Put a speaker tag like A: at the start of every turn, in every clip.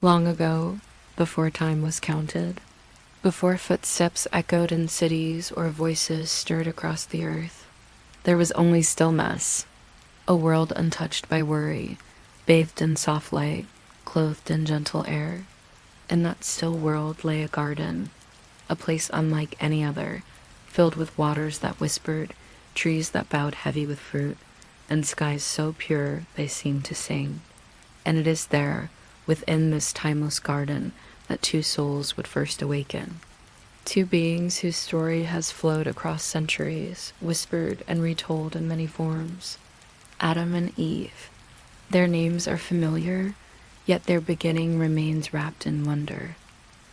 A: Long ago, before time was counted, before footsteps echoed in cities or voices stirred across the earth, there was only stillness, a world untouched by worry, bathed in soft light, clothed in gentle air. In that still world lay a garden, a place unlike any other, filled with waters that whispered, trees that bowed heavy with fruit, and skies so pure they seemed to sing. And it is there, within this timeless garden, that two souls would first awaken. Two beings whose story has flowed across centuries, whispered and retold in many forms. Adam and Eve. Their names are familiar, yet their beginning remains wrapped in wonder.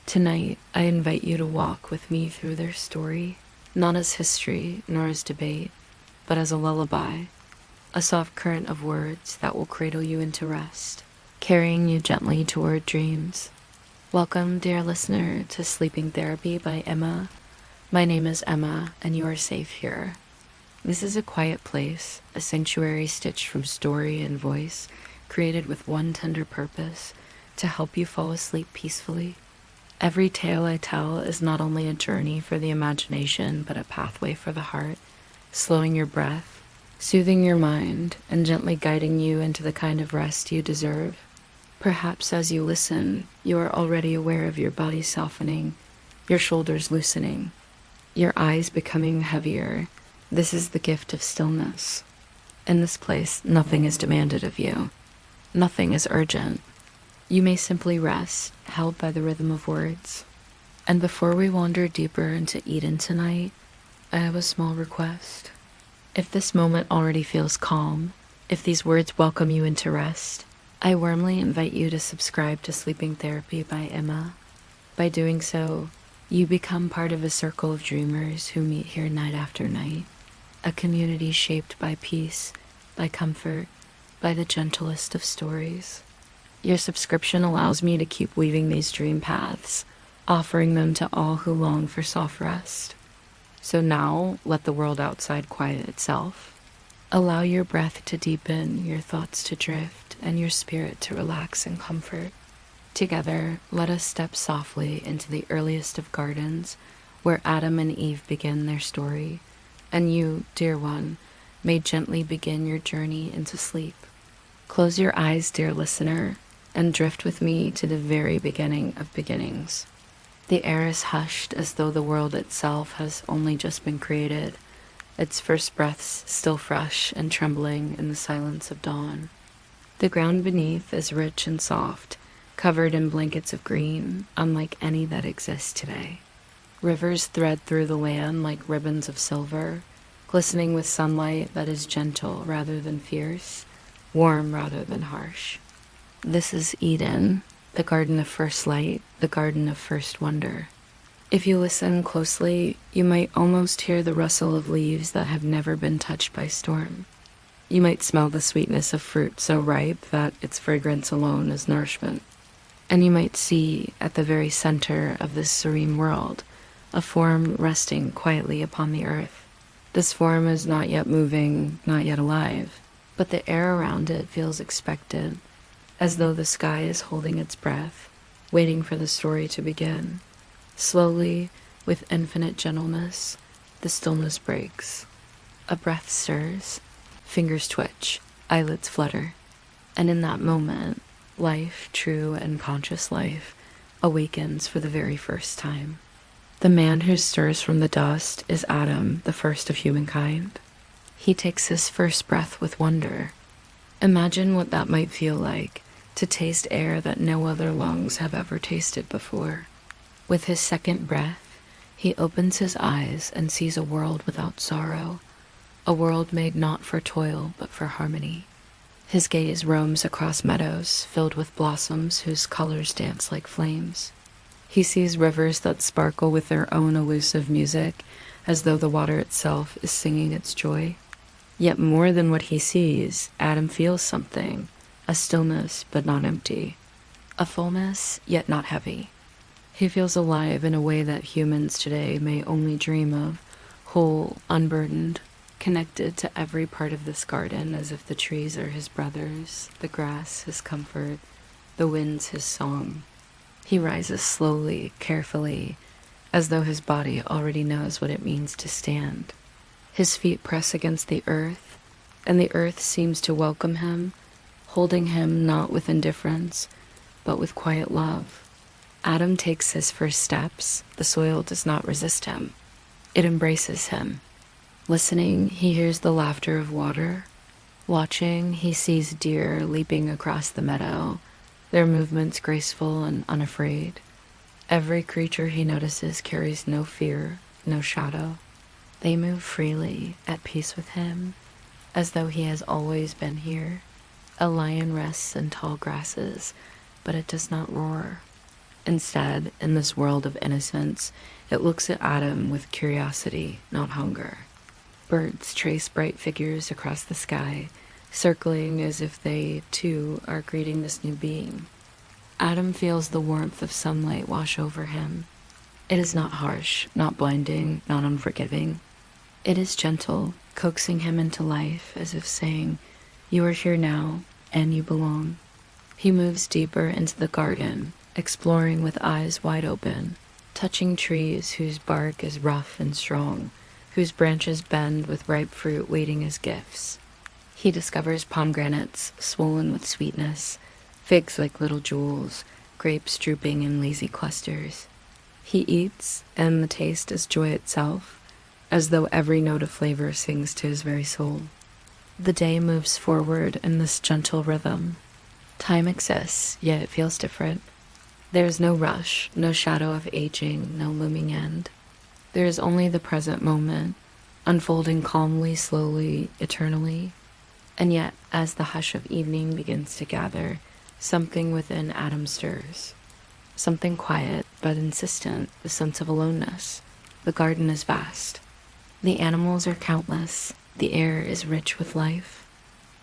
A: Tonight, I invite you to walk with me through their story, not as history nor as debate, but as a lullaby, a soft current of words that will cradle you into rest, carrying you gently toward dreams. Welcome, dear listener, to Sleeping Therapy by Emma. My name is Emma, and you are safe here. This is a quiet place, a sanctuary stitched from story and voice, created with one tender purpose, to help you fall asleep peacefully. Every tale I tell is not only a journey for the imagination, but a pathway for the heart, slowing your breath, soothing your mind, and gently guiding you into the kind of rest you deserve. Perhaps as you listen, you are already aware of your body softening, your shoulders loosening, your eyes becoming heavier. This is the gift of stillness. In this place, nothing is demanded of you. Nothing is urgent. You may simply rest, held by the rhythm of words. And before we wander deeper into Eden tonight, I have a small request. If this moment already feels calm, if these words welcome you into rest, I warmly invite you to subscribe to Sleeping Therapy by Emma. By doing so, you become part of a circle of dreamers who meet here night after night, a community shaped by peace, by comfort, by the gentlest of stories. Your subscription allows me to keep weaving these dream paths, offering them to all who long for soft rest. So now, let the world outside quiet itself. Allow your breath to deepen, your thoughts to drift, and your spirit to relax in comfort. Together, let us step softly into the earliest of gardens, where Adam and Eve begin their story, and you, dear one, may gently begin your journey into sleep. Close your eyes, dear listener, and drift with me to the very beginning of beginnings. The air is hushed as though the world itself has only just been created, its first breaths still fresh and trembling in the silence of dawn. The ground beneath is rich and soft, covered in blankets of green, unlike any that exist today. Rivers thread through the land like ribbons of silver, glistening with sunlight that is gentle rather than fierce, warm rather than harsh. This is Eden, the garden of first light, the garden of first wonder. If you listen closely, you might almost hear the rustle of leaves that have never been touched by storm. You might smell the sweetness of fruit so ripe that its fragrance alone is nourishment. And you might see, at the very center of this serene world, a form resting quietly upon the earth. This form is not yet moving, not yet alive, but the air around it feels expectant, as though the sky is holding its breath, waiting for the story to begin. Slowly, with infinite gentleness, the stillness breaks. A breath stirs, fingers twitch, eyelids flutter, and in that moment, life, true and conscious life, awakens for the very first time. The man who stirs from the dust is Adam, the first of humankind. He takes his first breath with wonder. Imagine what that might feel like, to taste air that no other lungs have ever tasted before. With his second breath, he opens his eyes and sees a world without sorrow, a world made not for toil but for harmony. His gaze roams across meadows filled with blossoms whose colors dance like flames. He sees rivers that sparkle with their own elusive music, as though the water itself is singing its joy. Yet more than what he sees, Adam feels something, a stillness but not empty, a fullness yet not heavy. He feels alive in a way that humans today may only dream of, whole, unburdened, connected to every part of this garden as if the trees are his brothers, the grass his comfort, The wind's his song. He rises slowly, carefully, as though his body already knows what it means to stand. His feet press against the earth, and the earth seems to welcome him, holding him not with indifference, but with quiet love. Adam takes his first steps. The soil does not resist him. It embraces him. Listening, he hears the laughter of water. Watching, he sees deer leaping across the meadow, their movements graceful and unafraid. Every creature he notices carries no fear, no shadow. They move freely, at peace with him, as though he has always been here. A lion rests in tall grasses, but it does not roar. Instead, in this world of innocence, it looks at Adam with curiosity, not hunger. Birds trace bright figures across the sky, circling as if they, too, are greeting this new being. Adam feels the warmth of sunlight wash over him. It is not harsh, not blinding, not unforgiving. It is gentle, coaxing him into life, as if saying, "You are here now, and you belong." He moves deeper into the garden, exploring with eyes wide open, touching trees whose bark is rough and strong, whose branches bend with ripe fruit waiting as gifts. He discovers pomegranates swollen with sweetness, figs like little jewels, grapes drooping in lazy clusters. He eats, and the taste is joy itself, as though every note of flavor sings to his very soul. The day moves forward in this gentle rhythm. Time exists, yet it feels different. There is no rush, no shadow of aging, no looming end. There is only the present moment, unfolding calmly, slowly, eternally. And yet, as the hush of evening begins to gather, something within Adam stirs. Something quiet, but insistent, the sense of aloneness. The garden is vast. The animals are countless. The air is rich with life.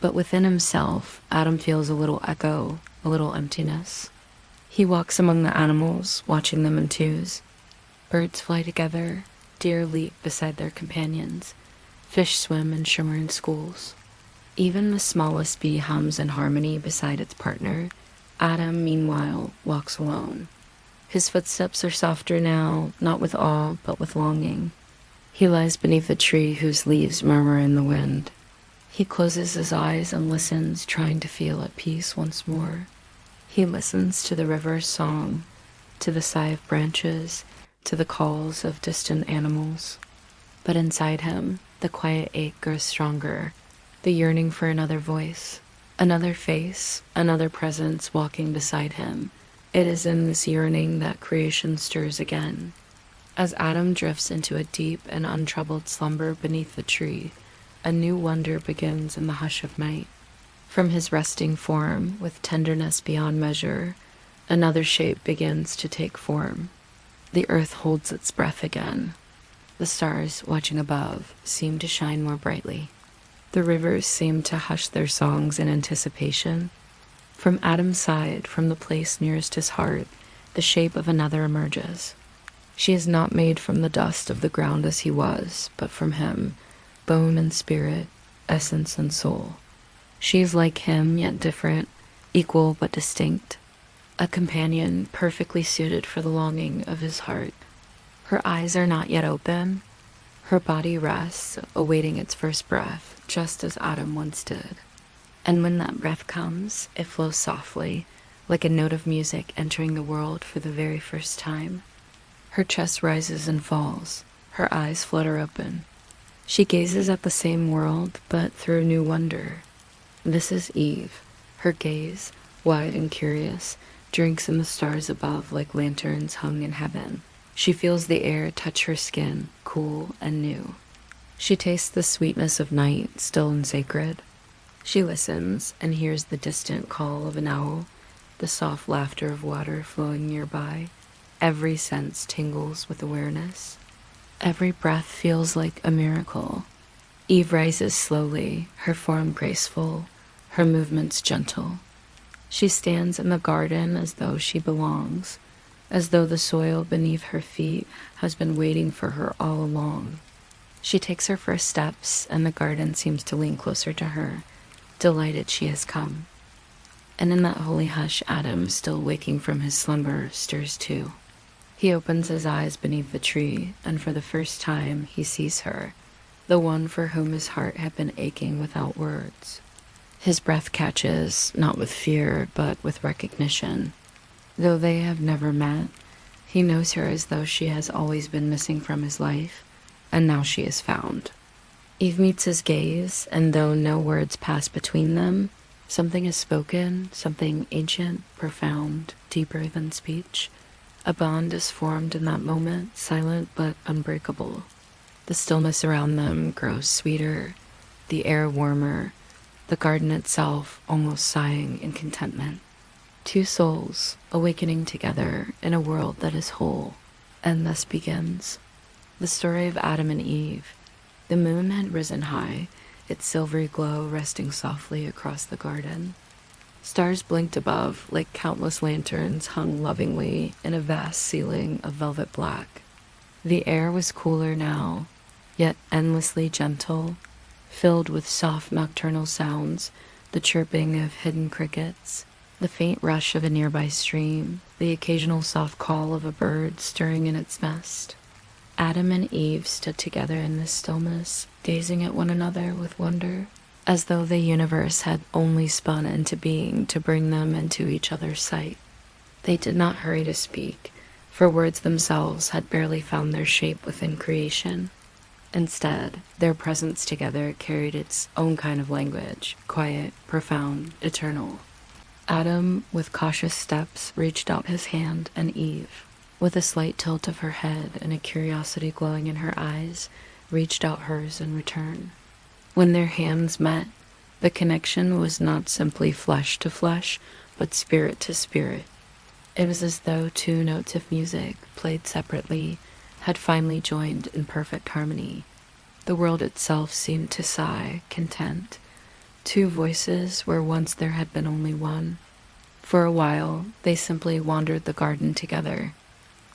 A: But within himself, Adam feels a little echo, a little emptiness. He walks among the animals, watching them in twos. Birds fly together, deer leap beside their companions, fish swim and shimmer in schools. Even the smallest bee hums in harmony beside its partner. Adam, meanwhile, walks alone. His footsteps are softer now, not with awe, but with longing. He lies beneath a tree whose leaves murmur in the wind. He closes his eyes and listens, trying to feel at peace once more. He listens to the river's song, to the sigh of branches, to the calls of distant animals. But inside him, the quiet ache grows stronger, the yearning for another voice, another face, another presence walking beside him. It is in this yearning that creation stirs again. As Adam drifts into a deep and untroubled slumber beneath the tree, a new wonder begins in the hush of night. From his resting form, with tenderness beyond measure, another shape begins to take form. The earth holds its breath again. The stars, watching above, seem to shine more brightly. The rivers seem to hush their songs in anticipation. From Adam's side, from the place nearest his heart, the shape of another emerges. She is not made from the dust of the ground as he was, but from him, bone and spirit, essence and soul. She is like him, yet different, equal but distinct, a companion perfectly suited for the longing of his heart. Her eyes are not yet open. Her body rests, awaiting its first breath, just as Adam once did. And when that breath comes, it flows softly, like a note of music entering the world for the very first time. Her chest rises and falls. Her eyes flutter open. She gazes at the same world, but through new wonder. This is Eve. Her gaze, wide and curious, drinks in the stars above like lanterns hung in heaven. She feels the air touch her skin, cool and new. She tastes the sweetness of night, still and sacred. She listens and hears the distant call of an owl, the soft laughter of water flowing nearby. Every sense tingles with awareness. Every breath feels like a miracle. Eve rises slowly, her form graceful, her movements gentle. She stands in the garden as though she belongs, as though the soil beneath her feet has been waiting for her all along. She takes her first steps, and the garden seems to lean closer to her, delighted she has come. And in that holy hush, Adam, still waking from his slumber, stirs too. He opens his eyes beneath the tree, and for the first time he sees her, the one for whom his heart had been aching without words. His breath catches, not with fear, but with recognition. Though they have never met, he knows her as though she has always been missing from his life, and now she is found. Eve meets his gaze, and though no words pass between them, something is spoken, something ancient, profound, deeper than speech. A bond is formed in that moment, silent but unbreakable. The stillness around them grows sweeter, the air warmer, the garden itself almost sighing in contentment. Two souls awakening together in a world that is whole, and thus begins the story of Adam and Eve. The moon had risen high, its silvery glow resting softly across the garden. Stars blinked above like countless lanterns hung lovingly in a vast ceiling of velvet black. The air was cooler now, yet endlessly gentle, filled with soft nocturnal sounds, the chirping of hidden crickets, the faint rush of a nearby stream, the occasional soft call of a bird stirring in its nest. Adam and Eve stood together in this stillness, gazing at one another with wonder, as though the universe had only spun into being to bring them into each other's sight. They did not hurry to speak, for words themselves had barely found their shape within creation. Instead, their presence together carried its own kind of language, quiet, profound, eternal. Adam, with cautious steps, reached out his hand, and Eve, with a slight tilt of her head and a curiosity glowing in her eyes, reached out hers in return. When their hands met, the connection was not simply flesh to flesh, but spirit to spirit. It was as though two notes of music, played separately, had finally joined in perfect harmony. The world itself seemed to sigh, content. Two voices where once there had been only one. For a while, they simply wandered the garden together.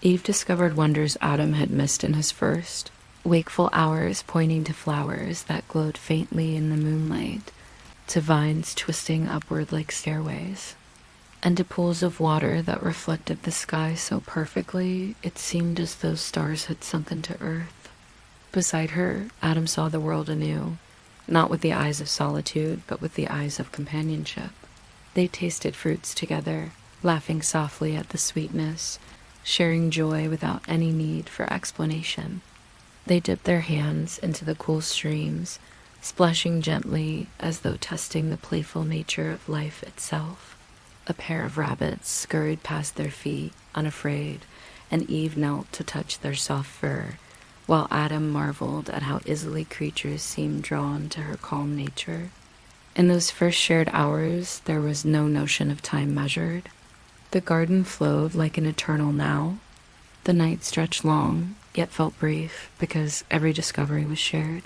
A: Eve discovered wonders Adam had missed in his first, wakeful hours pointing to flowers that glowed faintly in the moonlight, to vines twisting upward like stairways, and to pools of water that reflected the sky so perfectly it seemed as though stars had sunk into earth. Beside her, Adam saw the world anew, not with the eyes of solitude, but with the eyes of companionship. They tasted fruits together, laughing softly at the sweetness, sharing joy without any need for explanation. They dipped their hands into the cool streams, splashing gently as though testing the playful nature of life itself. A pair of rabbits scurried past their feet, unafraid, and Eve knelt to touch their soft fur, while Adam marveled at how easily creatures seemed drawn to her calm nature. In those first shared hours, there was no notion of time measured. The garden flowed like an eternal now. The night stretched long, yet felt brief, because every discovery was shared.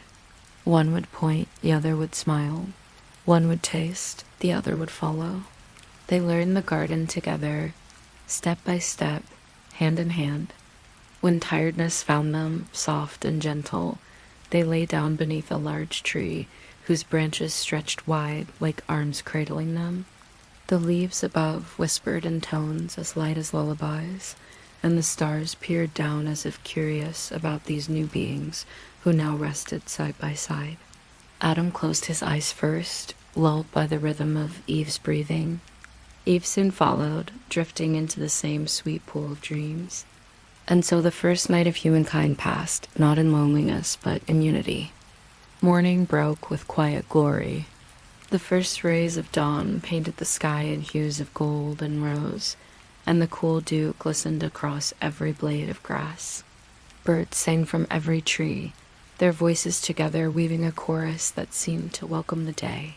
A: One would point, the other would smile. One would taste, the other would follow. They learned the garden together, step by step, hand in hand. When tiredness found them, soft and gentle, they lay down beneath a large tree whose branches stretched wide like arms cradling them. The leaves above whispered in tones as light as lullabies, and the stars peered down as if curious about these new beings who now rested side by side. Adam closed his eyes first, lulled by the rhythm of Eve's breathing. Eve soon followed, drifting into the same sweet pool of dreams. And so the first night of humankind passed, not in loneliness, but in unity. Morning broke with quiet glory. The first rays of dawn painted the sky in hues of gold and rose, and the cool dew glistened across every blade of grass. Birds sang from every tree, their voices together weaving a chorus that seemed to welcome the day.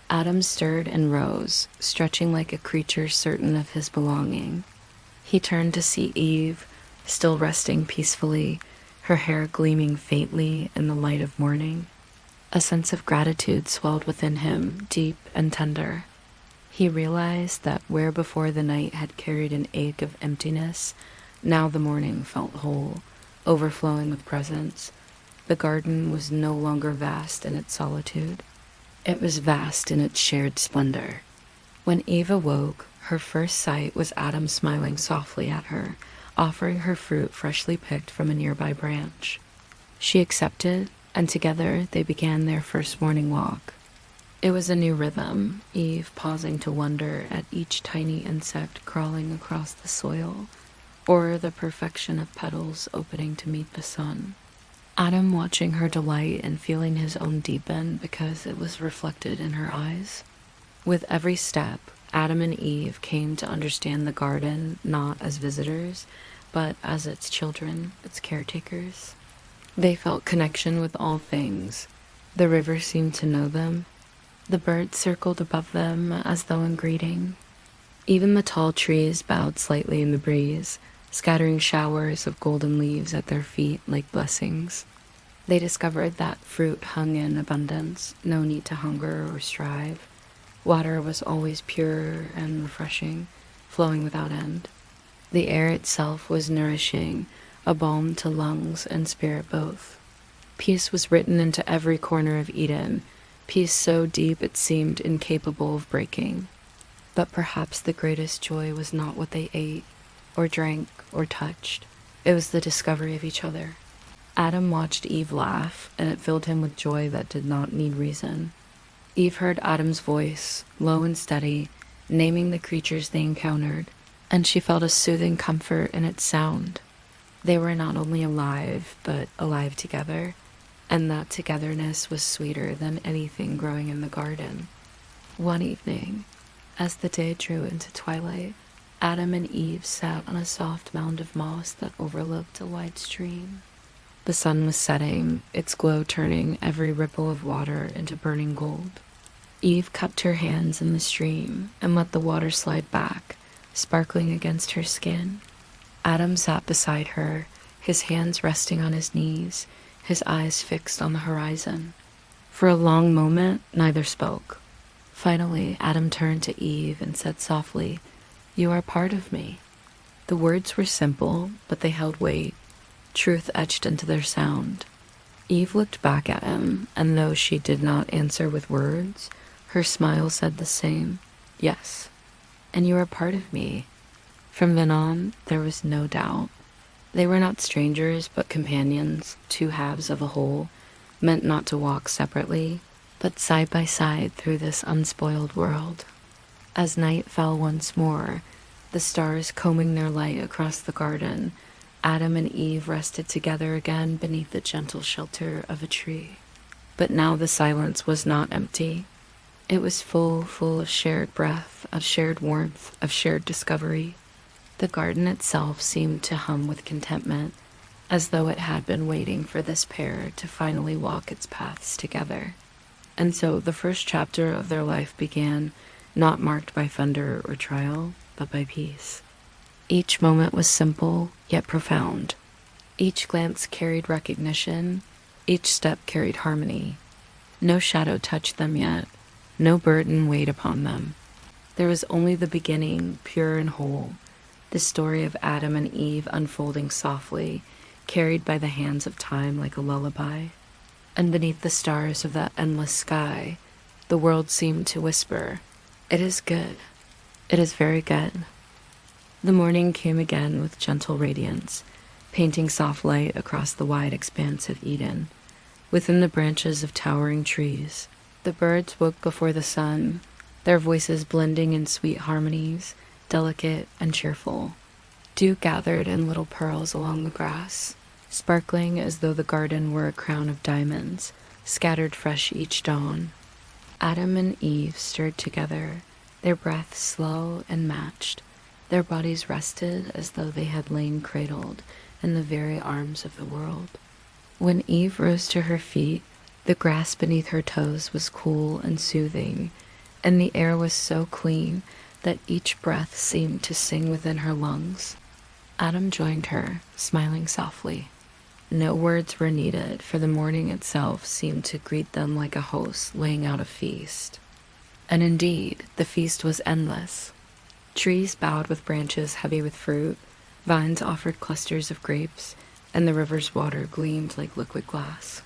A: Adam stirred and rose, stretching like a creature certain of his belonging. He turned to see Eve, still resting peacefully, her hair gleaming faintly in the light of morning. A sense of gratitude swelled within him, deep and tender. He realized that where before the night had carried an ache of emptiness, now the morning felt whole, overflowing with presence. The garden was no longer vast in its solitude. It was vast in its shared splendor. When Eve awoke, her first sight was Adam smiling softly at her, offering her fruit freshly picked from a nearby branch. She accepted, and together they began their first morning walk. It was a new rhythm, Eve pausing to wonder at each tiny insect crawling across the soil, or the perfection of petals opening to meet the sun. Adam watching her delight and feeling his own deepen because it was reflected in her eyes. With every step, Adam and Eve came to understand the garden not as visitors, but as its children, its caretakers. They felt connection with all things. The river seemed to know them. The birds circled above them as though in greeting. Even the tall trees bowed slightly in the breeze, scattering showers of golden leaves at their feet like blessings. They discovered that fruit hung in abundance, no need to hunger or strive. Water was always pure and refreshing, flowing without end. The air itself was nourishing, a balm to lungs and spirit both. Peace was written into every corner of Eden, peace so deep it seemed incapable of breaking. But perhaps the greatest joy was not what they ate, or drank, or touched. It was the discovery of each other. Adam watched Eve laugh, and it filled him with joy that did not need reason. Eve heard Adam's voice, low and steady, naming the creatures they encountered, and she felt a soothing comfort in its sound. They were not only alive, but alive together, and that togetherness was sweeter than anything growing in the garden. One evening, as the day drew into twilight, Adam and Eve sat on a soft mound of moss that overlooked a wide stream. The sun was setting, its glow turning every ripple of water into burning gold. Eve cupped her hands in the stream and let the water slide back, sparkling against her skin. Adam sat beside her, his hands resting on his knees, his eyes fixed on the horizon. For a long moment, neither spoke. Finally, Adam turned to Eve and said softly, "You are part of me." The words were simple, but they held weight, truth etched into their sound. Eve looked back at him, and though she did not answer with words, her smile said the same, "Yes, and you are part of me." From then on, there was no doubt. They were not strangers, but companions, two halves of a whole, meant not to walk separately, but side by side through this unspoiled world. As night fell once more, the stars combing their light across the garden, Adam and Eve rested together again beneath the gentle shelter of a tree. But now the silence was not empty. It was full of shared breath, of shared warmth, of shared discovery. The garden itself seemed to hum with contentment, as though it had been waiting for this pair to finally walk its paths together. And so the first chapter of their life began, not marked by thunder or trial, but by peace. Each moment was simple, yet profound. Each glance carried recognition, each step carried harmony. No shadow touched them yet, no burden weighed upon them. There was only the beginning, pure and whole, the story of Adam and Eve unfolding softly, carried by the hands of time like a lullaby. And beneath the stars of that endless sky, the world seemed to whisper, "It is good. It is very good." The morning came again with gentle radiance, painting soft light across the wide expanse of Eden. Within the branches of towering trees, the birds woke before the sun, their voices blending in sweet harmonies, delicate and cheerful. Dew gathered in little pearls along the grass, sparkling as though the garden were a crown of diamonds, scattered fresh each dawn. Adam and Eve stirred together, their breaths slow and matched, their bodies rested as though they had lain cradled in the very arms of the world. When Eve rose to her feet, the grass beneath her toes was cool and soothing, and the air was so clean that each breath seemed to sing within her lungs. Adam joined her, smiling softly. No words were needed, for the morning itself seemed to greet them like a host laying out a feast. And indeed, the feast was endless. Trees bowed with branches heavy with fruit, vines offered clusters of grapes, and the river's water gleamed like liquid glass.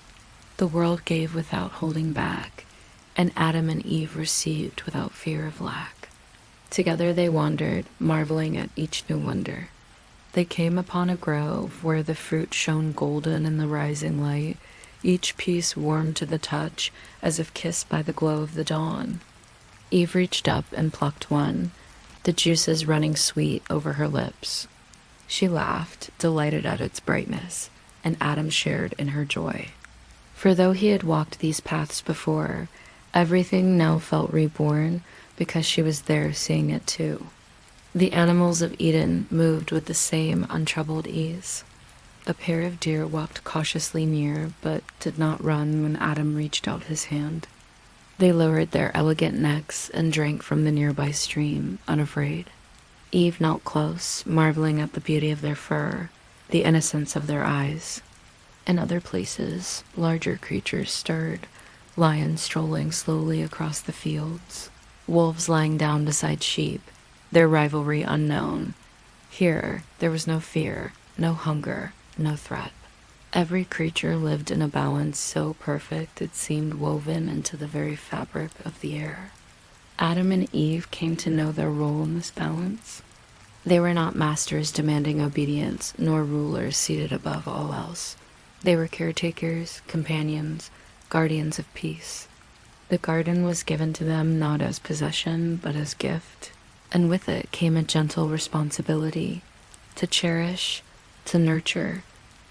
A: The world gave without holding back, and Adam and Eve received without fear of lack. Together they wandered, marveling at each new wonder. They came upon a grove where the fruit shone golden in the rising light, each piece warm to the touch, as if kissed by the glow of the dawn. Eve reached up and plucked one, the juices running sweet over her lips. She laughed, delighted at its brightness, and Adam shared in her joy. For though he had walked these paths before, everything now felt reborn because she was there seeing it too. The animals of Eden moved with the same untroubled ease. A pair of deer walked cautiously near, but did not run when Adam reached out his hand. They lowered their elegant necks and drank from the nearby stream, unafraid. Eve knelt close, marveling at the beauty of their fur, the innocence of their eyes. In other places, larger creatures stirred, lions strolling slowly across the fields, wolves lying down beside sheep, their rivalry unknown. Here, there was no fear, no hunger, no threat. Every creature lived in a balance so perfect it seemed woven into the very fabric of the air. Adam and Eve came to know their role in this balance. They were not masters demanding obedience, nor rulers seated above all else. They were caretakers, companions, guardians of peace. The garden was given to them not as possession, but as gift, and with it came a gentle responsibility to cherish, to nurture,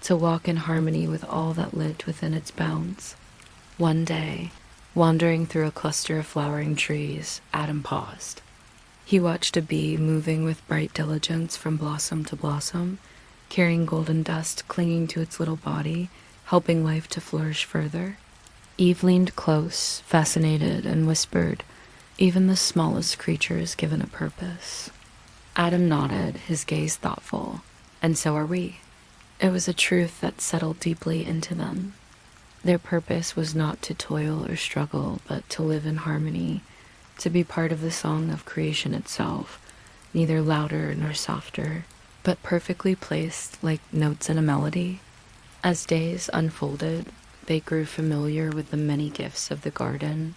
A: to walk in harmony with all that lived within its bounds. One day, wandering through a cluster of flowering trees, Adam paused. He watched a bee moving with bright diligence from blossom to blossom, carrying golden dust clinging to its little body, helping life to flourish further. Eve leaned close, fascinated, and whispered, "Even the smallest creature is given a purpose." Adam nodded, his gaze thoughtful. "And so are we." It was a truth that settled deeply into them. Their purpose was not to toil or struggle, but to live in harmony, to be part of the song of creation itself, neither louder nor softer, but perfectly placed like notes in a melody. As days unfolded, they grew familiar with the many gifts of the garden.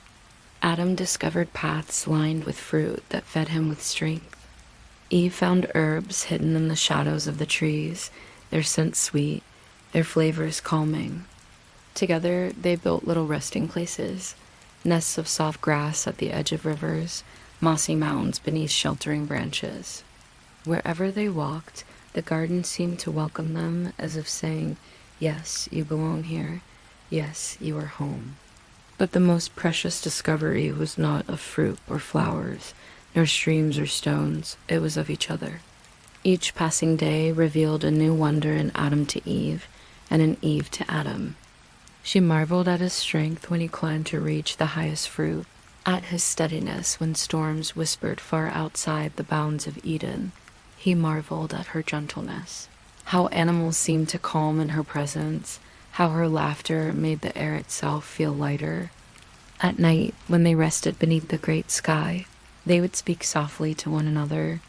A: Adam discovered paths lined with fruit that fed him with strength. Eve found herbs hidden in the shadows of the trees, their scent sweet, their flavors calming. Together, they built little resting places, nests of soft grass at the edge of rivers, mossy mounds beneath sheltering branches. Wherever they walked, the garden seemed to welcome them as if saying, "Yes, you belong here. Yes, you are home." But the most precious discovery was not of fruit or flowers, nor streams or stones. It was of each other. Each passing day revealed a new wonder in Adam to Eve, and in Eve to Adam. She marveled at his strength when he climbed to reach the highest fruit, at his steadiness when storms whispered far outside the bounds of Eden. He marveled at her gentleness, how animals seemed to calm in her presence, how her laughter made the air itself feel lighter. At night, when they rested beneath the great sky, they would speak softly to one another,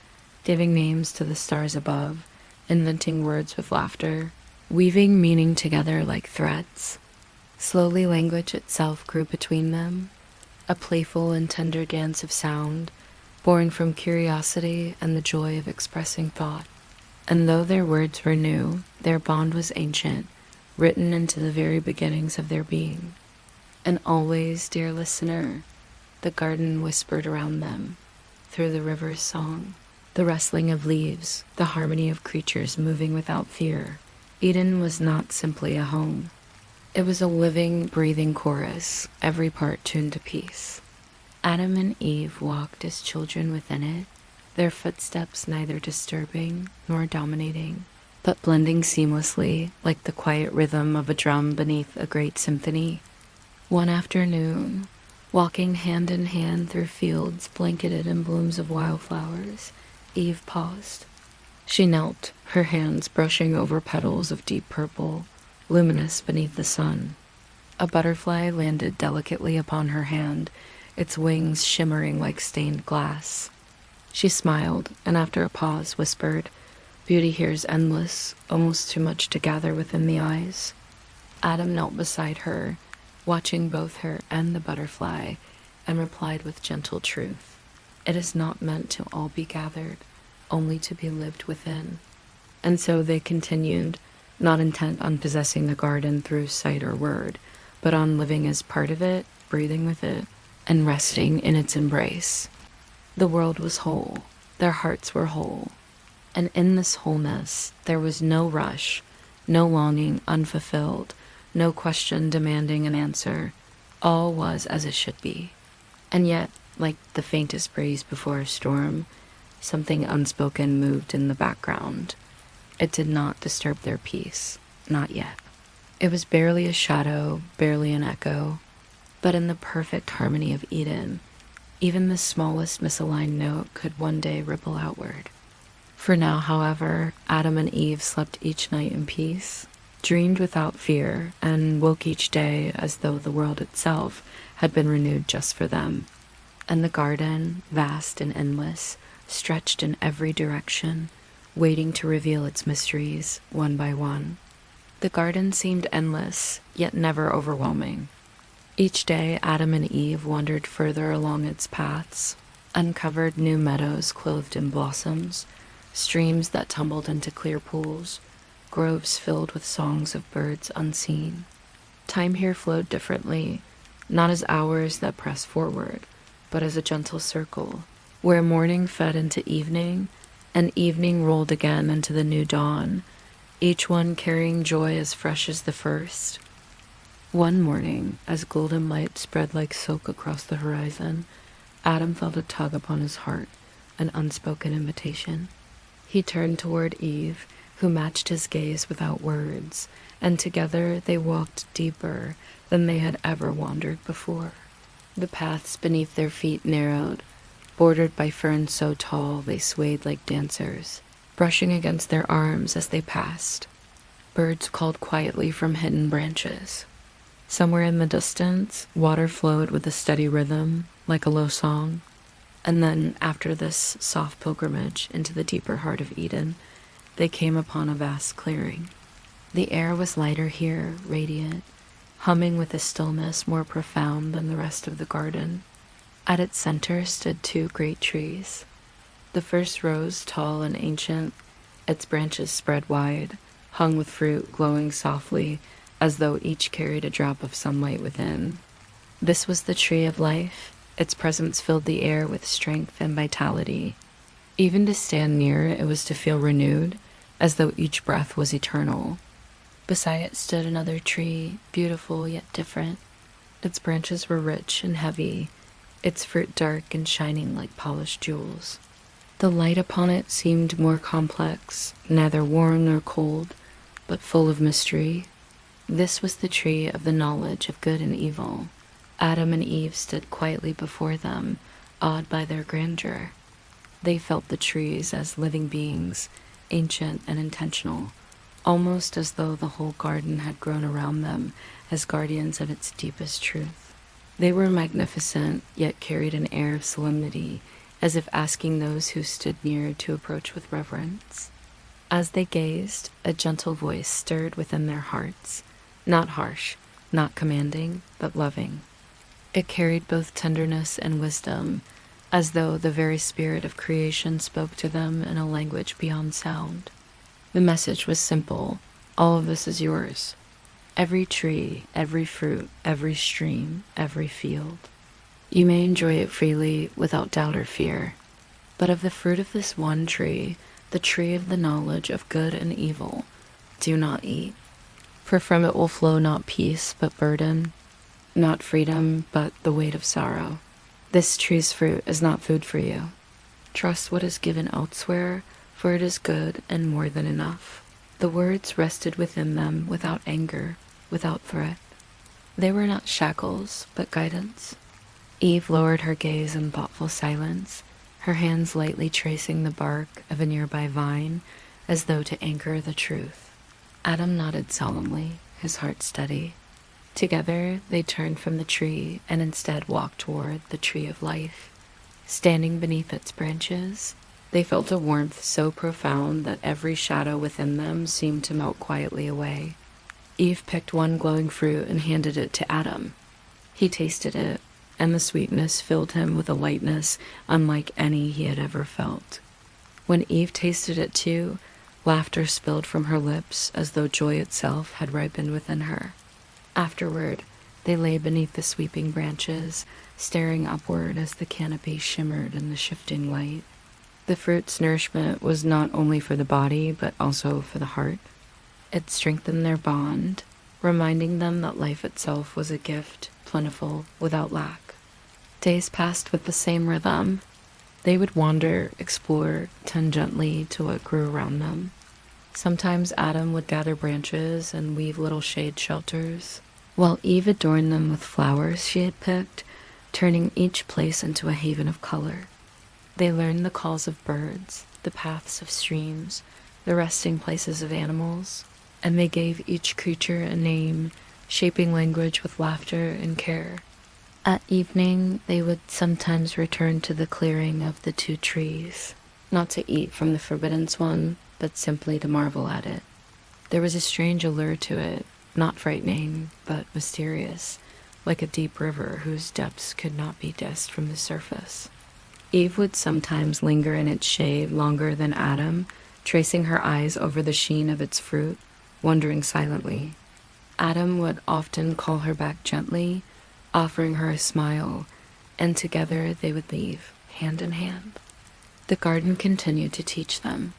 A: giving names to the stars above, inventing words with laughter, weaving meaning together like threads. Slowly language itself grew between them, a playful and tender dance of sound, born from curiosity and the joy of expressing thought. And though their words were new, their bond was ancient, written into the very beginnings of their being. And always, dear listener, the garden whispered around them, through the river's song, the rustling of leaves, the harmony of creatures moving without fear. Eden was not simply a home. It was a living, breathing chorus, every part tuned to peace. Adam and Eve walked as children within it, their footsteps neither disturbing nor dominating, but blending seamlessly like the quiet rhythm of a drum beneath a great symphony. One afternoon, walking hand in hand through fields blanketed in blooms of wildflowers, Eve paused. She knelt, her hands brushing over petals of deep purple, luminous beneath the sun. A butterfly landed delicately upon her hand, its wings shimmering like stained glass. She smiled, and after a pause whispered, "Beauty here is endless, almost too much to gather within the eyes." Adam knelt beside her, watching both her and the butterfly, and replied with gentle truth, It is not meant to all be gathered, only to be lived within. And so they continued, not intent on possessing the garden through sight or word, but on living as part of it, breathing with it, and resting in its embrace. The world was whole, their hearts were whole, and in this wholeness there was no rush, no longing unfulfilled, no question demanding an answer. All was as it should be. And yet, like the faintest breeze before a storm, something unspoken moved in the background. It did not disturb their peace, not yet. It was barely a shadow, barely an echo, but in the perfect harmony of Eden, even the smallest misaligned note could one day ripple outward. For now, however, Adam and Eve slept each night in peace, dreamed without fear, and woke each day as though the world itself had been renewed just for them. And the garden, vast and endless, stretched in every direction, waiting to reveal its mysteries one by one. The garden seemed endless, yet never overwhelming. Each day Adam and Eve wandered further along its paths, uncovered new meadows clothed in blossoms, streams that tumbled into clear pools, groves filled with songs of birds unseen. Time here flowed differently, not as hours that press forward, but as a gentle circle, where morning fed into evening, and evening rolled again into the new dawn, each one carrying joy as fresh as the first. One morning, as golden light spread like silk across the horizon, Adam felt a tug upon his heart, an unspoken invitation. He turned toward Eve, who matched his gaze without words, and together they walked deeper than they had ever wandered before. The paths beneath their feet narrowed, bordered by ferns so tall they swayed like dancers, brushing against their arms as they passed. Birds called quietly from hidden branches. Somewhere in the distance, water flowed with a steady rhythm, like a low song. And then, after this soft pilgrimage into the deeper heart of Eden, they came upon a vast clearing. The air was lighter here, radiant, humming with a stillness more profound than the rest of the garden. At its center stood two great trees. The first rose tall and ancient, its branches spread wide, hung with fruit glowing softly, as though each carried a drop of sunlight within. This was the tree of life. Its presence filled the air with strength and vitality. Even to stand near it was to feel renewed, as though each breath was eternal. Beside it stood another tree, beautiful yet different. Its branches were rich and heavy, its fruit dark and shining like polished jewels. The light upon it seemed more complex, neither warm nor cold, but full of mystery. This was the tree of the knowledge of good and evil. Adam and Eve stood quietly before them, awed by their grandeur. They felt the trees as living beings, ancient and intentional, almost as though the whole garden had grown around them as guardians of its deepest truth. They were magnificent, yet carried an air of solemnity, as if asking those who stood near to approach with reverence. As they gazed, a gentle voice stirred within their hearts, not harsh, not commanding, but loving. It carried both tenderness and wisdom, as though the very spirit of creation spoke to them in a language beyond sound. The message was simple: all of this is yours. Every tree, every fruit, every stream, every field. You may enjoy it freely without doubt or fear. But of the fruit of this one tree, the tree of the knowledge of good and evil, do not eat. For from it will flow not peace, but burden, not freedom, but the weight of sorrow. This tree's fruit is not food for you. Trust what is given elsewhere, for it is good and more than enough. The words rested within them without anger, without threat. They were not shackles, but guidance. Eve lowered her gaze in thoughtful silence, her hands lightly tracing the bark of a nearby vine, as though to anchor the truth. Adam nodded solemnly, his heart steady. Together, they turned from the tree and instead walked toward the tree of life. Standing beneath its branches, they felt a warmth so profound that every shadow within them seemed to melt quietly away. Eve picked one glowing fruit and handed it to Adam. He tasted it, and the sweetness filled him with a lightness unlike any he had ever felt. When Eve tasted it too, laughter spilled from her lips as though joy itself had ripened within her. Afterward, they lay beneath the sweeping branches, staring upward as the canopy shimmered in the shifting light. The fruit's nourishment was not only for the body, but also for the heart. It strengthened their bond, reminding them that life itself was a gift, plentiful, without lack. Days passed with the same rhythm. They would wander, explore, tend gently to what grew around them. Sometimes Adam would gather branches and weave little shade shelters, while Eve adorned them with flowers she had picked, turning each place into a haven of color. They learned the calls of birds, the paths of streams, the resting places of animals, and they gave each creature a name, shaping language with laughter and care. At evening, they would sometimes return to the clearing of the two trees, not to eat from the forbidden one, but simply to marvel at it. There was a strange allure to it, not frightening, but mysterious, like a deep river whose depths could not be guessed from the surface. Eve would sometimes linger in its shade longer than Adam, tracing her eyes over the sheen of its fruit, wondering silently. Adam would often call her back gently, offering her a smile, and together they would leave, hand in hand. The garden continued to teach them.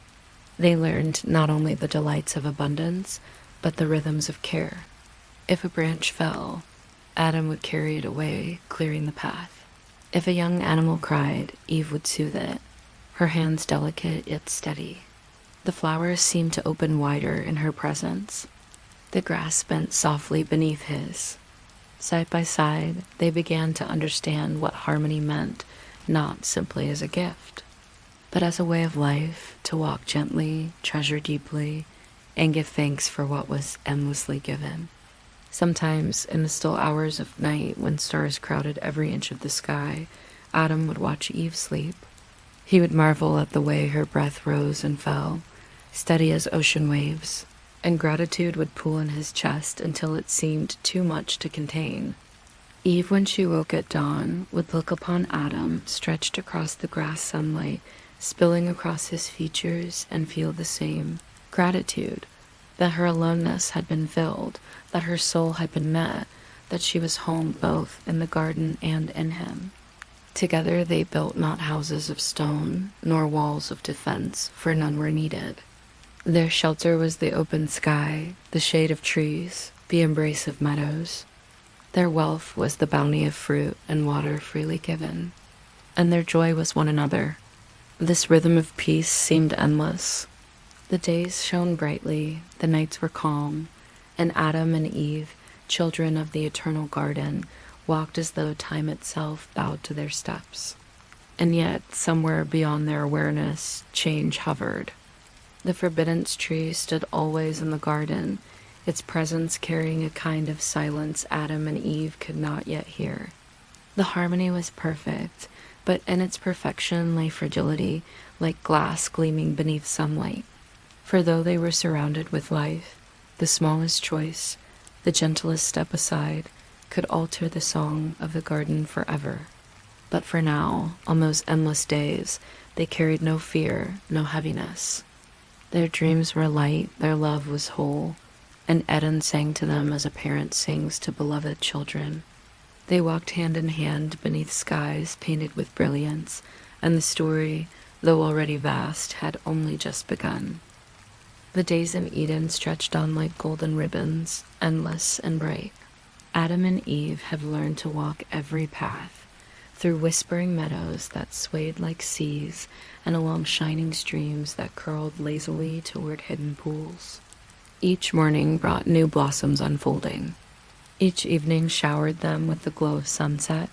A: They learned not only the delights of abundance, but the rhythms of care. If a branch fell, Adam would carry it away, clearing the path. If a young animal cried, Eve would soothe it, her hands delicate yet steady. The flowers seemed to open wider in her presence. The grass bent softly beneath his. Side by side, they began to understand what harmony meant, not simply as a gift, but as a way of life, to walk gently, treasure deeply, and give thanks for what was endlessly given. Sometimes, in the still hours of night when stars crowded every inch of the sky, Adam would watch Eve sleep. He would marvel at the way her breath rose and fell, steady as ocean waves, and gratitude would pool in his chest until it seemed too much to contain. Eve, when she woke at dawn, would look upon Adam stretched across the grass sunlight, spilling across his features, and feel the same gratitude, that her aloneness had been filled, that her soul had been met, that she was home both in the garden and in him. Together they built not houses of stone, nor walls of defense, for none were needed. Their shelter was the open sky, the shade of trees, the embrace of meadows. Their wealth was the bounty of fruit and water freely given, and their joy was one another. This rhythm of peace seemed endless. The days shone brightly, the nights were calm, and Adam and Eve, children of the eternal garden, walked as though time itself bowed to their steps. And yet, somewhere beyond their awareness, change hovered. The forbidden tree stood always in the garden, its presence carrying a kind of silence Adam and Eve could not yet hear. The harmony was perfect, but in its perfection lay fragility, like glass gleaming beneath sunlight. For though they were surrounded with life, the smallest choice, the gentlest step aside, could alter the song of the garden forever. But for now, on those endless days, they carried no fear, no heaviness. Their dreams were light, their love was whole, and Eden sang to them as a parent sings to beloved children. They walked hand in hand beneath skies painted with brilliance, and the story, though already vast, had only just begun. The days in Eden stretched on like golden ribbons, endless and bright. Adam and Eve have learned to walk every path, through whispering meadows that swayed like seas, and along shining streams that curled lazily toward hidden pools. Each morning brought new blossoms unfolding. Each evening showered them with the glow of sunset,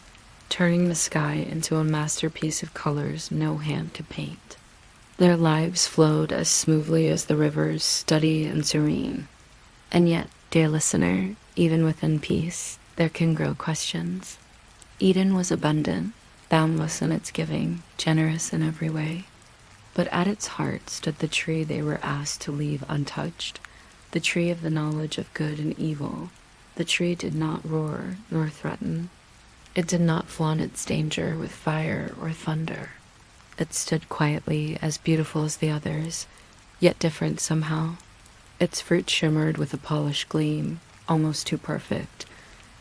A: turning the sky into a masterpiece of colors no hand could paint. Their lives flowed as smoothly as the rivers, steady and serene. And yet, dear listener, even within peace, there can grow questions. Eden was abundant, boundless in its giving, generous in every way. But at its heart stood the tree they were asked to leave untouched, the tree of the knowledge of good and evil. The tree did not roar nor threaten. It did not flaunt its danger with fire or thunder. It stood quietly, as beautiful as the others, yet different somehow. Its fruit shimmered with a polished gleam, almost too perfect,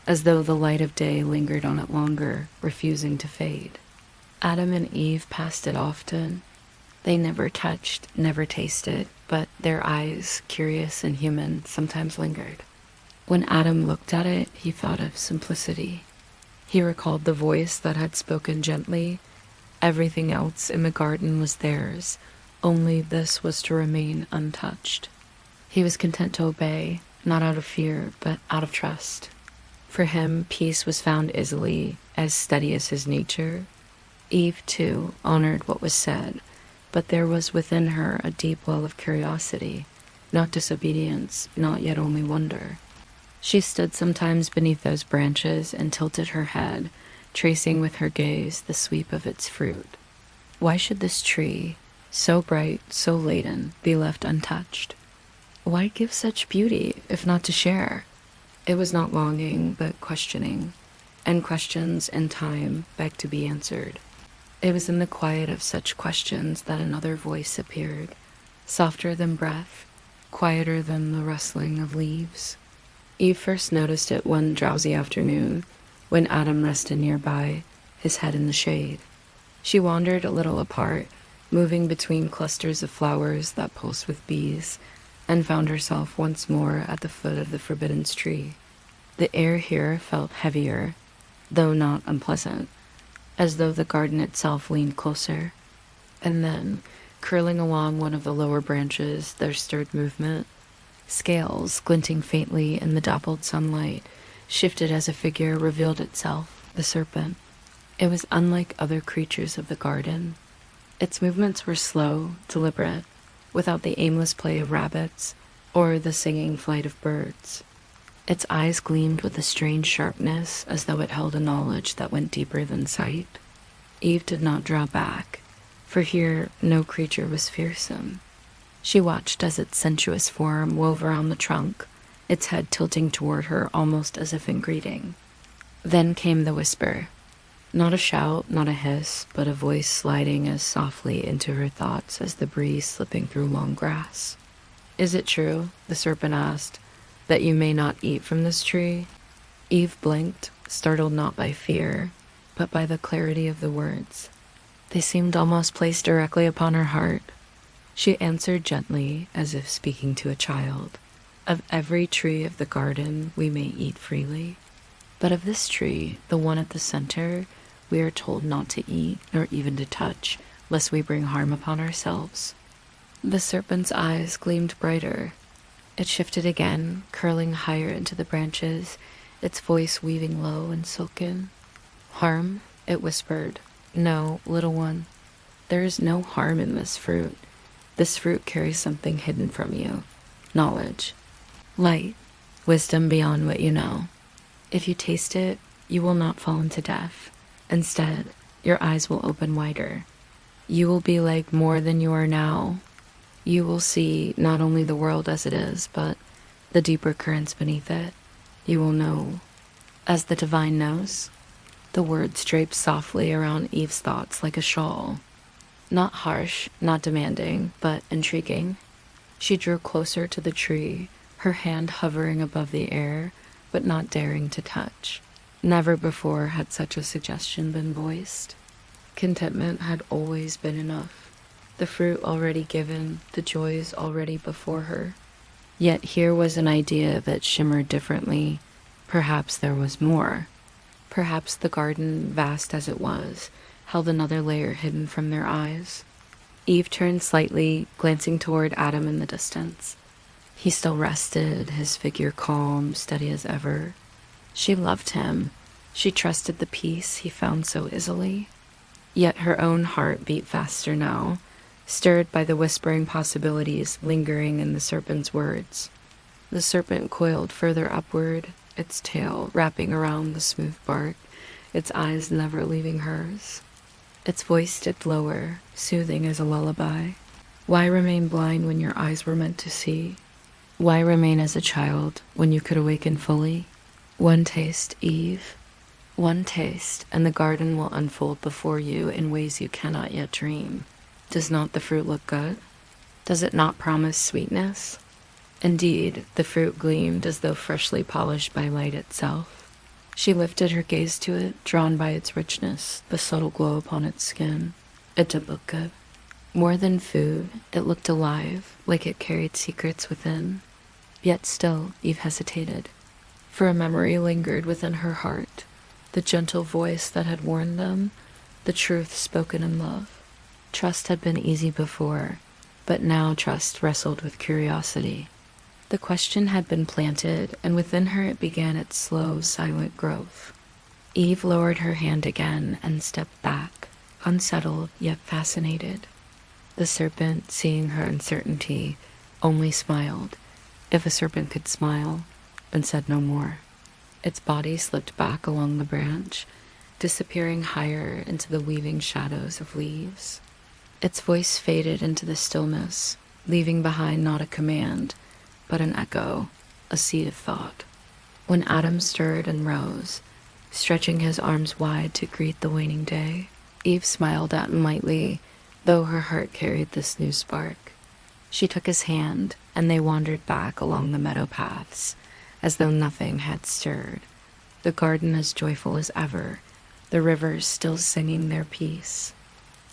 A: as though the light of day lingered on it longer, refusing to fade. Adam and Eve passed it often. They never touched, never tasted, but their eyes, curious and human, sometimes lingered. When Adam looked at it, he thought of simplicity. He recalled the voice that had spoken gently. Everything else in the garden was theirs, only this was to remain untouched. He was content to obey, not out of fear, but out of trust. For him, peace was found easily, as steady as his nature. Eve, too, honored what was said, but there was within her a deep well of curiosity, not disobedience, not yet only wonder. She stood sometimes beneath those branches and tilted her head, tracing with her gaze the sweep of its fruit. Why should this tree, so bright, so laden, be left untouched? Why give such beauty, if not to share? It was not longing, but questioning, and questions in time begged to be answered. It was in the quiet of such questions that another voice appeared, softer than breath, quieter than the rustling of leaves. Eve first noticed it one drowsy afternoon, when Adam rested nearby, his head in the shade. She wandered a little apart, moving between clusters of flowers that pulsed with bees, and found herself once more at the foot of the forbidden tree. The air here felt heavier, though not unpleasant, as though the garden itself leaned closer. And then, curling along one of the lower branches, there stirred movement. Scales, glinting faintly in the dappled sunlight, shifted as a figure revealed itself, the serpent. It was unlike other creatures of the garden. Its movements were slow, deliberate, without the aimless play of rabbits or the singing flight of birds. Its eyes gleamed with a strange sharpness, as though it held a knowledge that went deeper than sight. Eve did not draw back, for here no creature was fearsome. She watched as its sensuous form wove around the trunk, its head tilting toward her almost as if in greeting. Then came the whisper. Not a shout, not a hiss, but a voice sliding as softly into her thoughts as the breeze slipping through long grass. "Is it true," the serpent asked, "that you may not eat from this tree?" Eve blinked, startled not by fear, but by the clarity of the words. They seemed almost placed directly upon her heart. She answered gently, as if speaking to a child. "Of every tree of the garden we may eat freely, but of this tree, the one at the center, we are told not to eat, nor even to touch, lest we bring harm upon ourselves." The serpent's eyes gleamed brighter. It shifted again, curling higher into the branches, its voice weaving low and silken. "Harm?" it whispered. "No, little one. There is no harm in this fruit. This fruit carries something hidden from you. Knowledge. Light. Wisdom beyond what you know. If you taste it, you will not fall into death. Instead, your eyes will open wider. You will be like more than you are now. You will see not only the world as it is, but the deeper currents beneath it. You will know, as the divine knows." The words draped softly around Eve's thoughts like a shawl. Not harsh, not demanding, but intriguing. She drew closer to the tree, her hand hovering above the air, but not daring to touch. Never before had such a suggestion been voiced. Contentment had always been enough. The fruit already given, the joys already before her. Yet here was an idea that shimmered differently. Perhaps there was more. Perhaps the garden, vast as it was, held another layer hidden from their eyes. Eve turned slightly, glancing toward Adam in the distance. He still rested, his figure calm, steady as ever. She loved him. She trusted the peace he found so easily. Yet her own heart beat faster now, stirred by the whispering possibilities lingering in the serpent's words. The serpent coiled further upward, its tail wrapping around the smooth bark, its eyes never leaving hers. Its voice dipped lower, soothing as a lullaby. Why remain blind when your eyes were meant to see? Why remain as a child when you could awaken fully? One taste, Eve. One taste, and the garden will unfold before you in ways you cannot yet dream. Does not the fruit look good? Does it not promise sweetness? Indeed, the fruit gleamed as though freshly polished by light itself. She lifted her gaze to it, drawn by its richness, the subtle glow upon its skin. It did look good. More than food, it looked alive, like it carried secrets within. Yet still, Eve hesitated, for a memory lingered within her heart, the gentle voice that had warned them, the truth spoken in love. Trust had been easy before, but now trust wrestled with curiosity. The question had been planted, and within her it began its slow, silent growth. Eve lowered her hand again and stepped back, unsettled yet fascinated. The serpent, seeing her uncertainty, only smiled, if a serpent could smile, and said no more. Its body slipped back along the branch, disappearing higher into the weaving shadows of leaves. Its voice faded into the stillness, leaving behind not a command, but an echo, a seed of thought. When Adam stirred and rose, stretching his arms wide to greet the waning day, Eve smiled at him lightly, though her heart carried this new spark. She took his hand, and they wandered back along the meadow paths, as though nothing had stirred. The garden as joyful as ever, the rivers still singing their peace.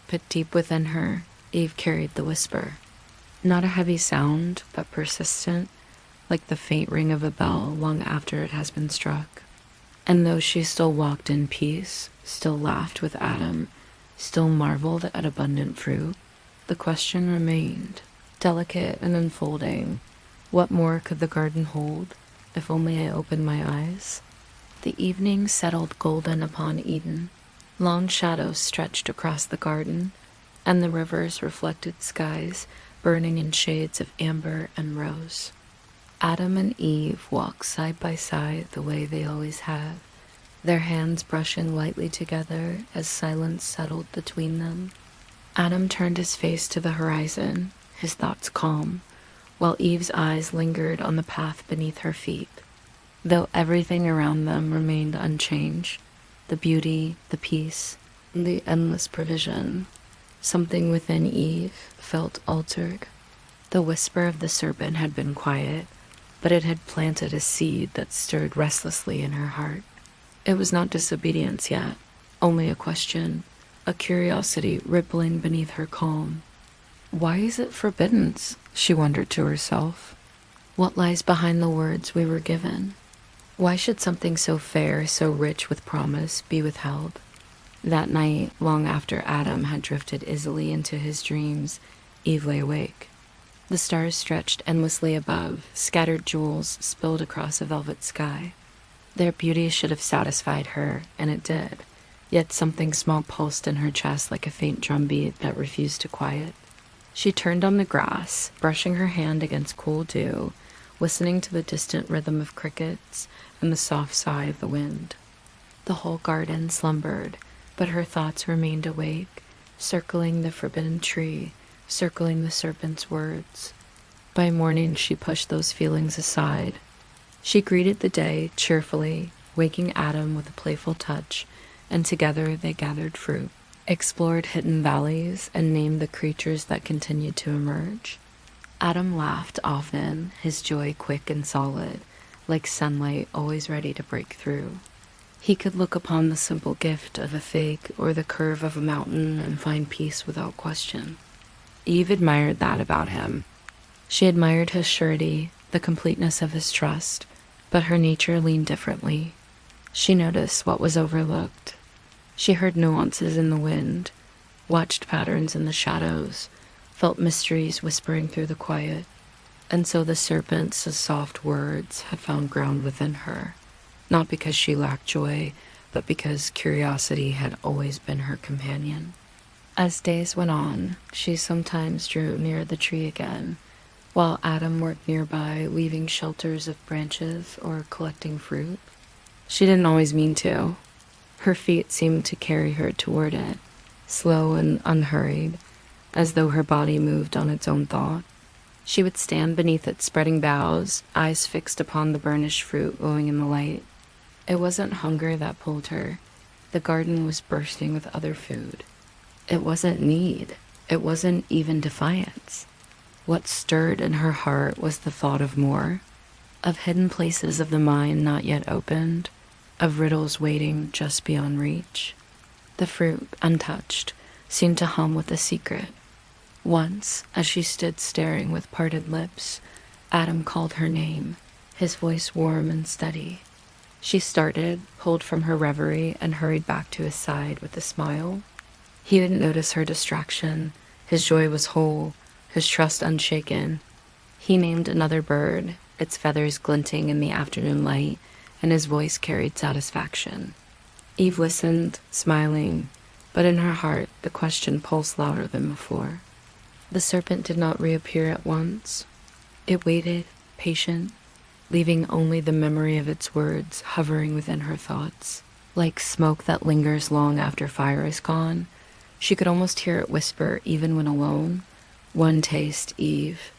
A: But deep within her, Eve carried the whisper. Not a heavy sound, but persistent, like the faint ring of a bell long after it has been struck. And though she still walked in peace, still laughed with Adam, still marveled at abundant fruit, the question remained, delicate and unfolding. What more could the garden hold, if only I opened my eyes? The evening settled golden upon Eden. Long shadows stretched across the garden, and the rivers reflected skies burning in shades of amber and rose. Adam and Eve walked side by side the way they always have, their hands brushing lightly together as silence settled between them. Adam turned his face to the horizon, his thoughts calm, while Eve's eyes lingered on the path beneath her feet. Though everything around them remained unchanged, the beauty, the peace, the endless provision, something within Eve felt altered. The whisper of the serpent had been quiet, but it had planted a seed that stirred restlessly in her heart. It was not disobedience yet, only a question, a curiosity rippling beneath her calm. Why is it forbidden? She wondered to herself. What lies behind the words we were given? Why should something so fair, so rich with promise, be withheld? That night, long after Adam had drifted easily into his dreams, Eve lay awake. The stars stretched endlessly above, scattered jewels spilled across a velvet sky. Their beauty should have satisfied her, and it did, yet something small pulsed in her chest like a faint drumbeat that refused to quiet. She turned on the grass, brushing her hand against cool dew, listening to the distant rhythm of crickets and the soft sigh of the wind. The whole garden slumbered, but her thoughts remained awake, circling the forbidden tree, circling the serpent's words. By morning, she pushed those feelings aside. She greeted the day cheerfully, waking Adam with a playful touch, and together they gathered fruit, explored hidden valleys, and named the creatures that continued to emerge. Adam laughed often, his joy quick and solid, like sunlight always ready to break through. He could look upon the simple gift of a fig or the curve of a mountain and find peace without question. Eve admired that about him. She admired his surety, the completeness of his trust, but her nature leaned differently. She noticed what was overlooked. She heard nuances in the wind, watched patterns in the shadows, felt mysteries whispering through the quiet. And so the serpent's soft words had found ground within her, not because she lacked joy, but because curiosity had always been her companion. As days went on, she sometimes drew near the tree again, while Adam worked nearby, weaving shelters of branches or collecting fruit. She didn't always mean to. Her feet seemed to carry her toward it, slow and unhurried, as though her body moved on its own thought. She would stand beneath its spreading boughs, eyes fixed upon the burnished fruit glowing in the light. It wasn't hunger that pulled her. The garden was bursting with other food. It wasn't need. It wasn't even defiance. What stirred in her heart was the thought of more, of hidden places of the mind not yet opened, of riddles waiting just beyond reach. The fruit, untouched, seemed to hum with a secret. Once, as she stood staring with parted lips, Adam called her name, his voice warm and steady. She started, pulled from her reverie, and hurried back to his side with a smile. He didn't notice her distraction. His joy was whole, his trust unshaken. He named another bird, its feathers glinting in the afternoon light, and his voice carried satisfaction. Eve listened, smiling, but in her heart the question pulsed louder than before. The serpent did not reappear at once. It waited, patient, leaving only the memory of its words hovering within her thoughts. Like smoke that lingers long after fire is gone, she could almost hear it whisper even when alone, "One taste, Eve.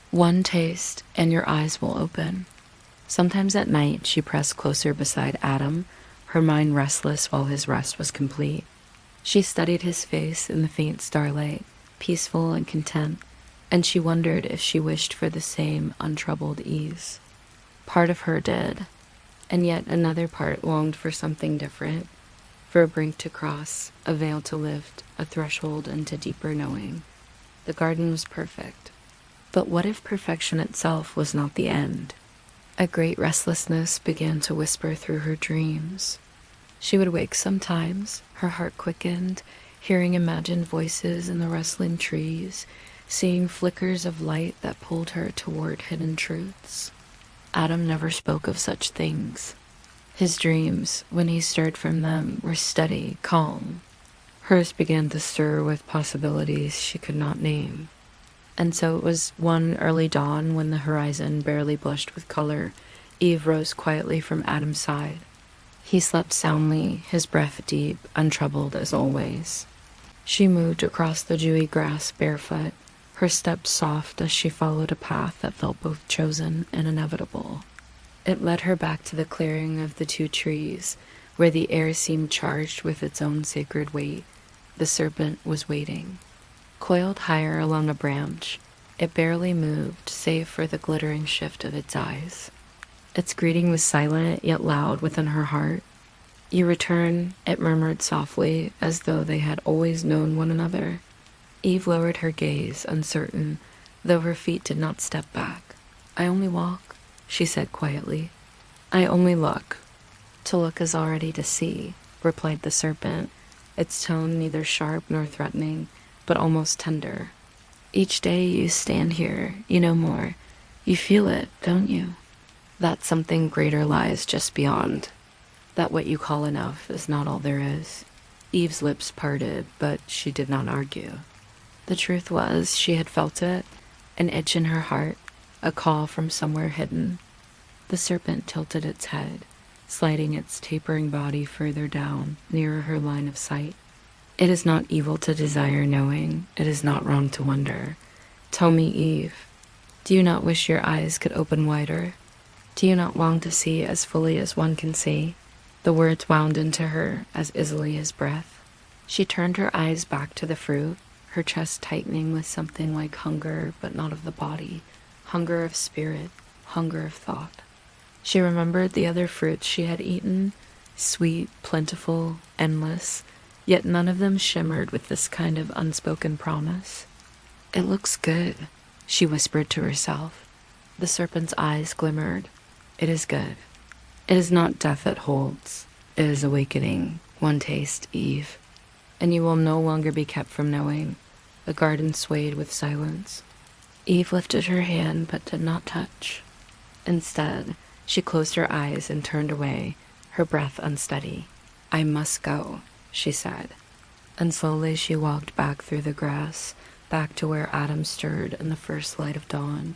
A: One taste, and your eyes will open." Sometimes at night she pressed closer beside Adam, her mind restless while his rest was complete. She studied his face in the faint starlight, peaceful and content, and she wondered if she wished for the same untroubled ease. Part of her did, and yet another part longed for something different, for a brink to cross, a veil to lift, a threshold into deeper knowing. The garden was perfect, but what if perfection itself was not the end? A great restlessness began to whisper through her dreams. She would wake sometimes, her heart quickened, hearing imagined voices in the rustling trees, seeing flickers of light that pulled her toward hidden truths. Adam never spoke of such things. His dreams, when he stirred from them, were steady, calm. Hers began to stir with possibilities she could not name. And so it was one early dawn when the horizon barely blushed with color, Eve rose quietly from Adam's side. He slept soundly, his breath deep, untroubled as always. She moved across the dewy grass barefoot, her steps soft as she followed a path that felt both chosen and inevitable. It led her back to the clearing of the two trees, where the air seemed charged with its own sacred weight. The serpent was waiting. Coiled higher along a branch, it barely moved, save for the glittering shift of its eyes. Its greeting was silent, yet loud within her heart. "You return," it murmured softly, as though they had always known one another. Eve lowered her gaze, uncertain, though her feet did not step back. "I only walk," she said quietly. "I only look." "To look is already to see," replied the serpent, its tone neither sharp nor threatening, but almost tender. "Each day you stand here, you know more. You feel it, don't you? That something greater lies just beyond. That what you call enough is not all there is." Eve's lips parted, but she did not argue. The truth was, she had felt it, an itch in her heart, a call from somewhere hidden. The serpent tilted its head, sliding its tapering body further down, nearer her line of sight. "It is not evil to desire knowing. It is not wrong to wonder. Tell me, Eve, do you not wish your eyes could open wider? Do you not long to see as fully as one can see?" The words wound into her as easily as breath. She turned her eyes back to the fruit, her chest tightening with something like hunger, but not of the body, hunger of spirit, hunger of thought. She remembered the other fruits she had eaten, sweet, plentiful, endless, yet none of them shimmered with this kind of unspoken promise. "It looks good," she whispered to herself. The serpent's eyes glimmered. "It is good. It is not death it holds. It is awakening. One taste, Eve, and you will no longer be kept from knowing." The garden swayed with silence. Eve lifted her hand but did not touch. Instead, she closed her eyes and turned away, her breath unsteady. "I must go," she said, and slowly she walked back through the grass, back to where Adam stirred in the first light of dawn.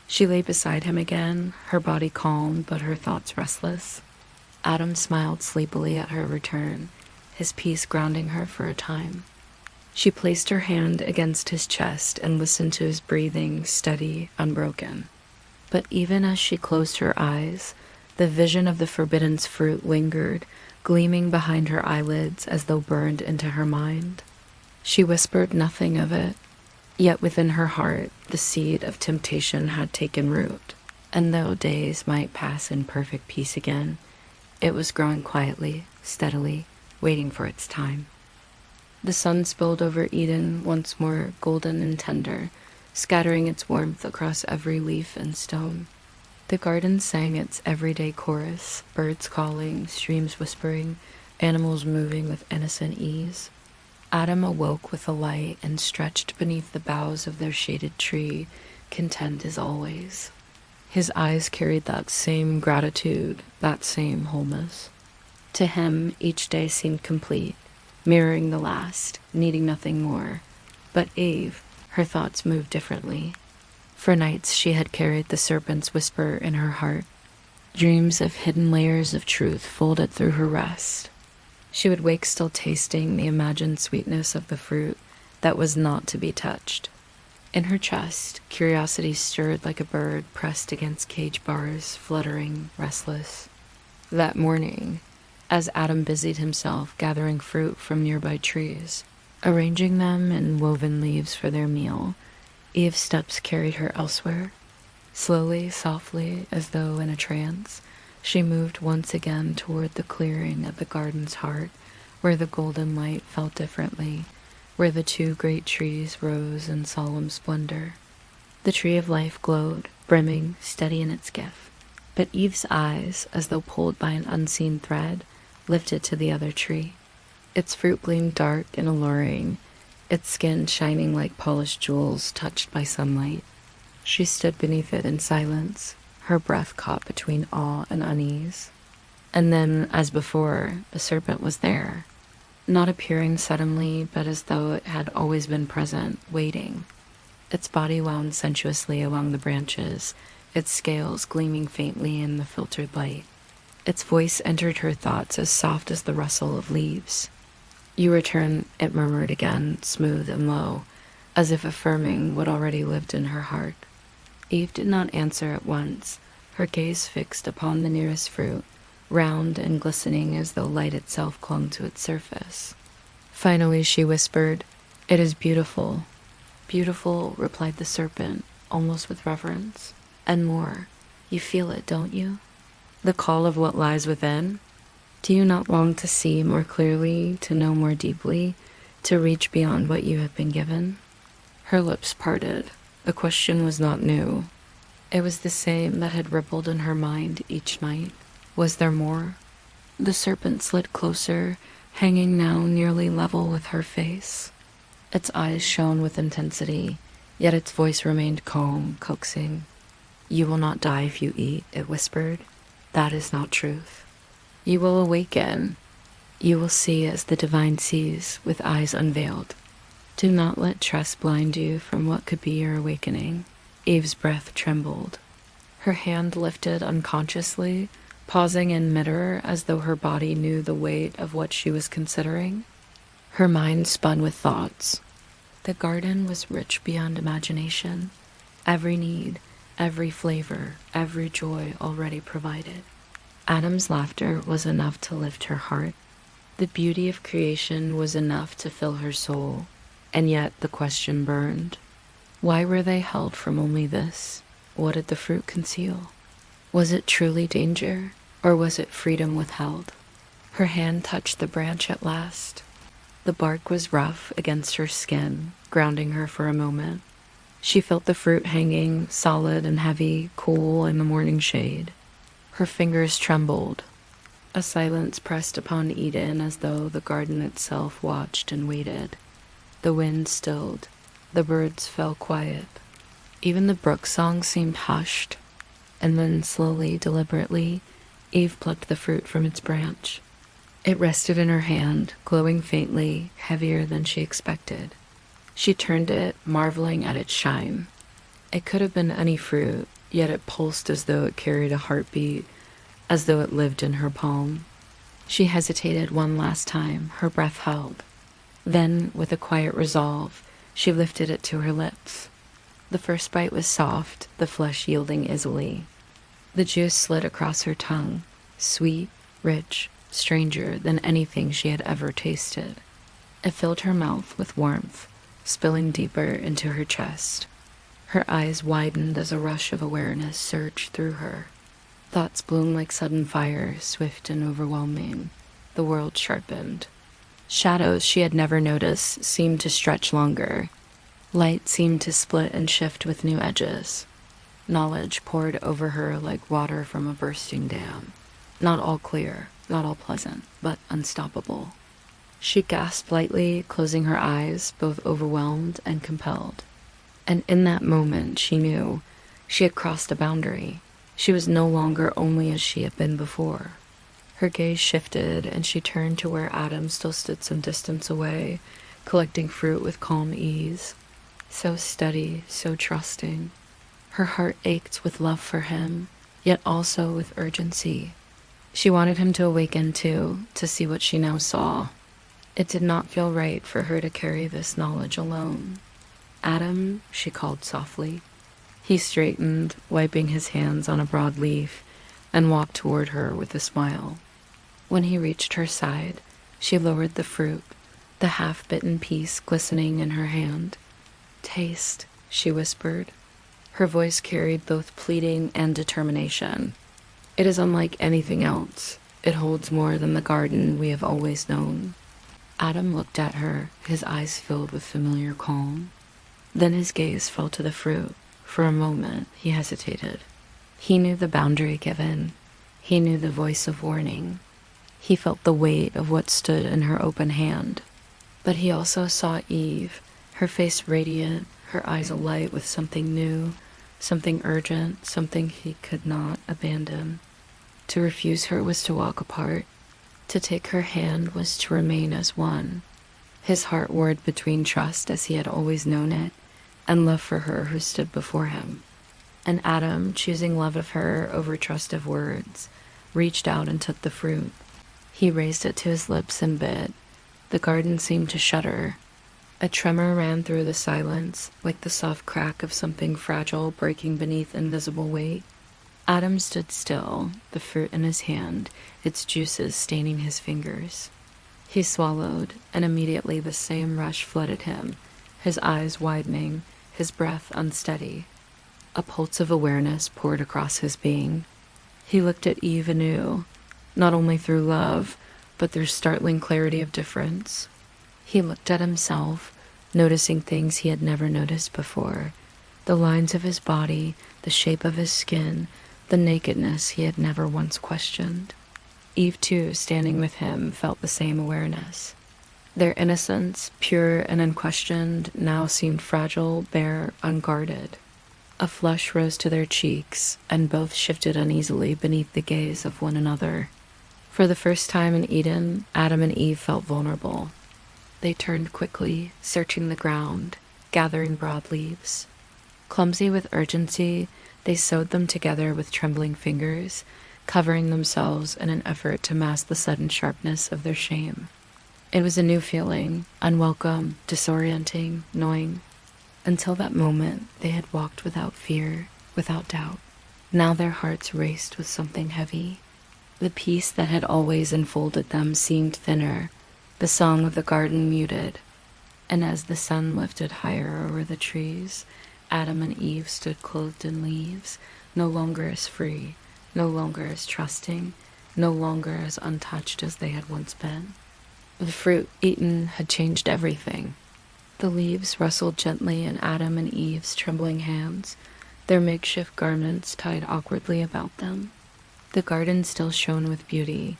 A: She lay beside him again, her body calm but her thoughts restless. Adam smiled sleepily at her return, his peace grounding her for a time. She placed her hand against his chest and listened to his breathing, steady, unbroken. But even as she closed her eyes, The vision of the forbidden fruit lingered, gleaming behind her eyelids as though burned into her mind. She whispered nothing of it, yet within her heart the seed of temptation had taken root, and though days might pass in perfect peace again, it was growing quietly, steadily, waiting for its time. The sun spilled over Eden once more, golden and tender, scattering its warmth across every leaf and stone. The garden sang its everyday chorus, birds calling, streams whispering, animals moving with innocent ease. Adam awoke with the light and stretched beneath the boughs of their shaded tree, content as always. His eyes carried that same gratitude, that same wholeness. To him, each day seemed complete, mirroring the last, needing nothing more. But Eve, her thoughts moved differently. For nights she had carried the serpent's whisper in her heart. Dreams of hidden layers of truth folded through her rest. She would wake still tasting the imagined sweetness of the fruit that was not to be touched. In her chest, curiosity stirred like a bird pressed against cage bars, fluttering, restless. That morning, as Adam busied himself gathering fruit from nearby trees, arranging them in woven leaves for their meal, Eve's steps carried her elsewhere. Slowly, softly, as though in a trance, she moved once again toward the clearing at the garden's heart, where the golden light fell differently, where the two great trees rose in solemn splendor. The tree of life glowed, brimming, steady in its gift. But Eve's eyes, as though pulled by an unseen thread, lifted to the other tree. Its fruit gleamed dark and alluring, its skin shining like polished jewels touched by sunlight. She stood beneath it in silence, her breath caught between awe and unease. And then, as before, the serpent was there, not appearing suddenly, but as though it had always been present, waiting. Its body wound sensuously along the branches, its scales gleaming faintly in the filtered light. Its voice entered her thoughts as soft as the rustle of leaves. "You return," it murmured again, smooth and low, as if affirming what already lived in her heart. Eve did not answer at once, her gaze fixed upon the nearest fruit, round and glistening as though light itself clung to its surface. Finally she whispered, "It is beautiful." "Beautiful," replied the serpent, almost with reverence. "And more. You feel it, don't you? The call of what lies within? Do you not long to see more clearly, to know more deeply, to reach beyond what you have been given?" Her lips parted. The question was not new. It was the same that had rippled in her mind each night. Was there more? The serpent slid closer, hanging now nearly level with her face. Its eyes shone with intensity, yet its voice remained calm, coaxing. "You will not die if you eat," it whispered. "That is not truth. You will awaken. You will see as the divine sees, with eyes unveiled. Do not let trust blind you from what could be your awakening." Eve's breath trembled. Her hand lifted unconsciously, pausing in midair as though her body knew the weight of what she was considering. Her mind spun with thoughts. The garden was rich beyond imagination. Every need, every flavor, every joy already provided. Adam's laughter was enough to lift her heart. The beauty of creation was enough to fill her soul. And yet the question burned. Why were they held from only this? What did the fruit conceal? Was it truly danger, or was it freedom withheld? Her hand touched the branch at last. The bark was rough against her skin, grounding her for a moment. She felt the fruit hanging, solid and heavy, cool in the morning shade. Her fingers trembled. A silence pressed upon Eden as though the garden itself watched and waited. The wind stilled. The birds fell quiet. Even the brook song seemed hushed. And then slowly, deliberately, Eve plucked the fruit from its branch. It rested in her hand, glowing faintly, heavier than she expected. She turned it, marveling at its shine. It could have been any fruit, yet it pulsed as though it carried a heartbeat, as though it lived in her palm. She hesitated one last time, her breath held. Then, with a quiet resolve, she lifted it to her lips. The first bite was soft, the flesh yielding easily. The juice slid across her tongue, sweet, rich, stranger than anything she had ever tasted. It filled her mouth with warmth, spilling deeper into her chest. Her eyes widened as a rush of awareness surged through her. Thoughts bloomed like sudden fire, swift and overwhelming. The world sharpened. Shadows she had never noticed seemed to stretch longer. Light seemed to split and shift with new edges. Knowledge poured over her like water from a bursting dam. Not all clear, not all pleasant, but unstoppable. She gasped lightly, closing her eyes, both overwhelmed and compelled. And in that moment, she knew she had crossed a boundary. She was no longer only as she had been before. Her gaze shifted, and she turned to where Adam still stood some distance away, collecting fruit with calm ease. So steady, so trusting. Her heart ached with love for him, yet also with urgency. She wanted him to awaken too, to see what she now saw. It did not feel right for her to carry this knowledge alone. "Adam," she called softly. He straightened, wiping his hands on a broad leaf, and walked toward her with a smile. When he reached her side, she lowered the fruit, the half-bitten piece glistening in her hand. "Taste," she whispered. Her voice carried both pleading and determination. "It is unlike anything else. It holds more than the garden we have always known." Adam looked at her, his eyes filled with familiar calm. Then his gaze fell to the fruit. For a moment, he hesitated. He knew the boundary given. He knew the voice of warning. He felt the weight of what stood in her open hand. But he also saw Eve, her face radiant, her eyes alight with something new, something urgent, something he could not abandon. To refuse her was to walk apart. To take her hand was to remain as one. His heart warred between trust as he had always known it, and love for her who stood before him. And Adam, choosing love of her over trust of words, reached out and took the fruit. He raised it to his lips and bit. The garden seemed to shudder. A tremor ran through the silence, like the soft crack of something fragile breaking beneath invisible weight. Adam stood still, the fruit in his hand, its juices staining his fingers. He swallowed, and immediately the same rush flooded him, his eyes widening, his breath unsteady. A pulse of awareness poured across his being. He looked at Eve anew, not only through love, but through startling clarity of difference. He looked at himself, noticing things he had never noticed before, the lines of his body, the shape of his skin, the nakedness he had never once questioned. Eve, too, standing with him, felt the same awareness. Their innocence, pure and unquestioned, now seemed fragile, bare, unguarded. A flush rose to their cheeks, and both shifted uneasily beneath the gaze of one another. For the first time in Eden, Adam and Eve felt vulnerable. They turned quickly, searching the ground, gathering broad leaves. Clumsy with urgency, they sewed them together with trembling fingers, covering themselves in an effort to mask the sudden sharpness of their shame. It was a new feeling, unwelcome, disorienting, annoying. Until that moment, they had walked without fear, without doubt. Now their hearts raced with something heavy. The peace that had always enfolded them seemed thinner, the song of the garden muted. And as the sun lifted higher over the trees, Adam and Eve stood clothed in leaves, no longer as free, no longer as trusting, no longer as untouched as they had once been. The fruit eaten had changed everything. The leaves rustled gently in Adam and Eve's trembling hands, their makeshift garments tied awkwardly about them. The garden still shone with beauty,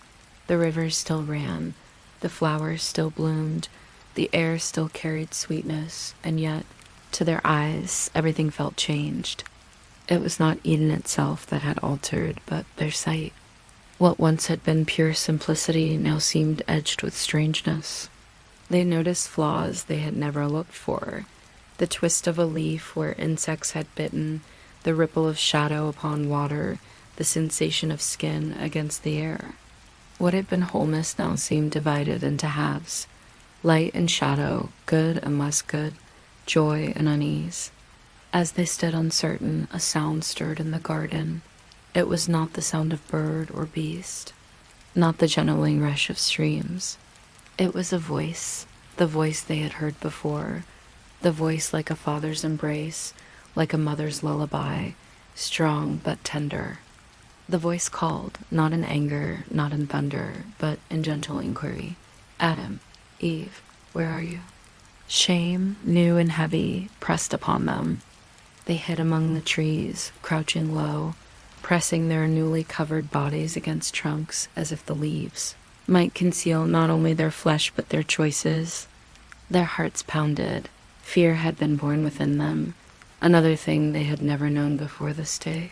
A: the rivers still ran, the flowers still bloomed, the air still carried sweetness, and yet, to their eyes, everything felt changed. It was not Eden itself that had altered, but their sight. What once had been pure simplicity now seemed edged with strangeness. They noticed flaws they had never looked for, the twist of a leaf where insects had bitten, the ripple of shadow upon water, the sensation of skin against the air. What had been wholeness now seemed divided into halves, light and shadow, good and less good, joy and unease. As they stood uncertain, a sound stirred in the garden. It was not the sound of bird or beast, not the gentle rush of streams. It was a voice, the voice they had heard before, the voice like a father's embrace, like a mother's lullaby, strong but tender. The voice called, not in anger, not in thunder, but in gentle inquiry. Adam, Eve, where are you? Shame, new and heavy, pressed upon them. They hid among the trees, crouching low, pressing their newly covered bodies against trunks as if the leaves might conceal not only their flesh but their choices. Their hearts pounded. Fear had been born within them, another thing they had never known before this day.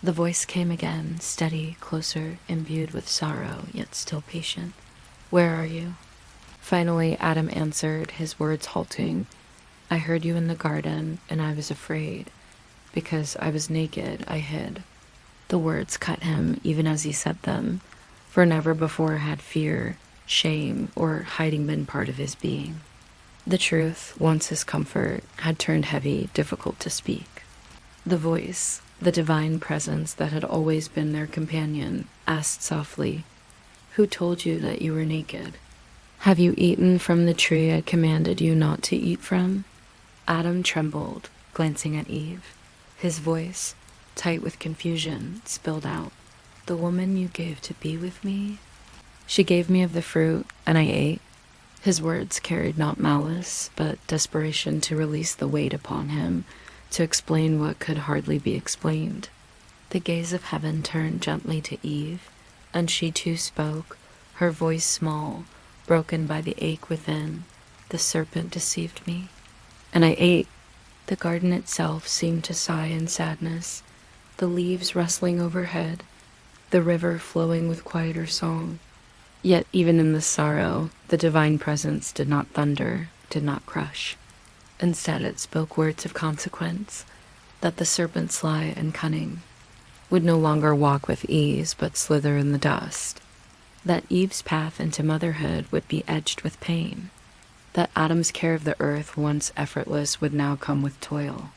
A: The voice came again, steady, closer, imbued with sorrow, yet still patient. Where are you? Finally, Adam answered, his words halting. I heard you in the garden, and I was afraid. Because I was naked, I hid. The words cut him even as he said them, for never before had fear, shame, or hiding been part of his being. The truth, once his comfort, had turned heavy, difficult to speak. The voice, the divine presence that had always been their companion, asked softly, Who told you that you were naked? Have you eaten from the tree I commanded you not to eat from? Adam trembled, glancing at Eve. His voice, tight with confusion, spilled out. The woman you gave to be with me? She gave me of the fruit, and I ate. His words carried not malice, but desperation to release the weight upon him, to explain what could hardly be explained. The gaze of heaven turned gently to Eve, and she too spoke, her voice small, broken by the ache within. The serpent deceived me, and I ate. The garden itself seemed to sigh in sadness, the leaves rustling overhead, the river flowing with quieter song. Yet even in this sorrow, the divine presence did not thunder, did not crush. Instead, it spoke words of consequence, that the serpent sly and cunning would no longer walk with ease, but slither in the dust, that Eve's path into motherhood would be edged with pain, that Adam's care of the earth, once effortless, would now come with toil.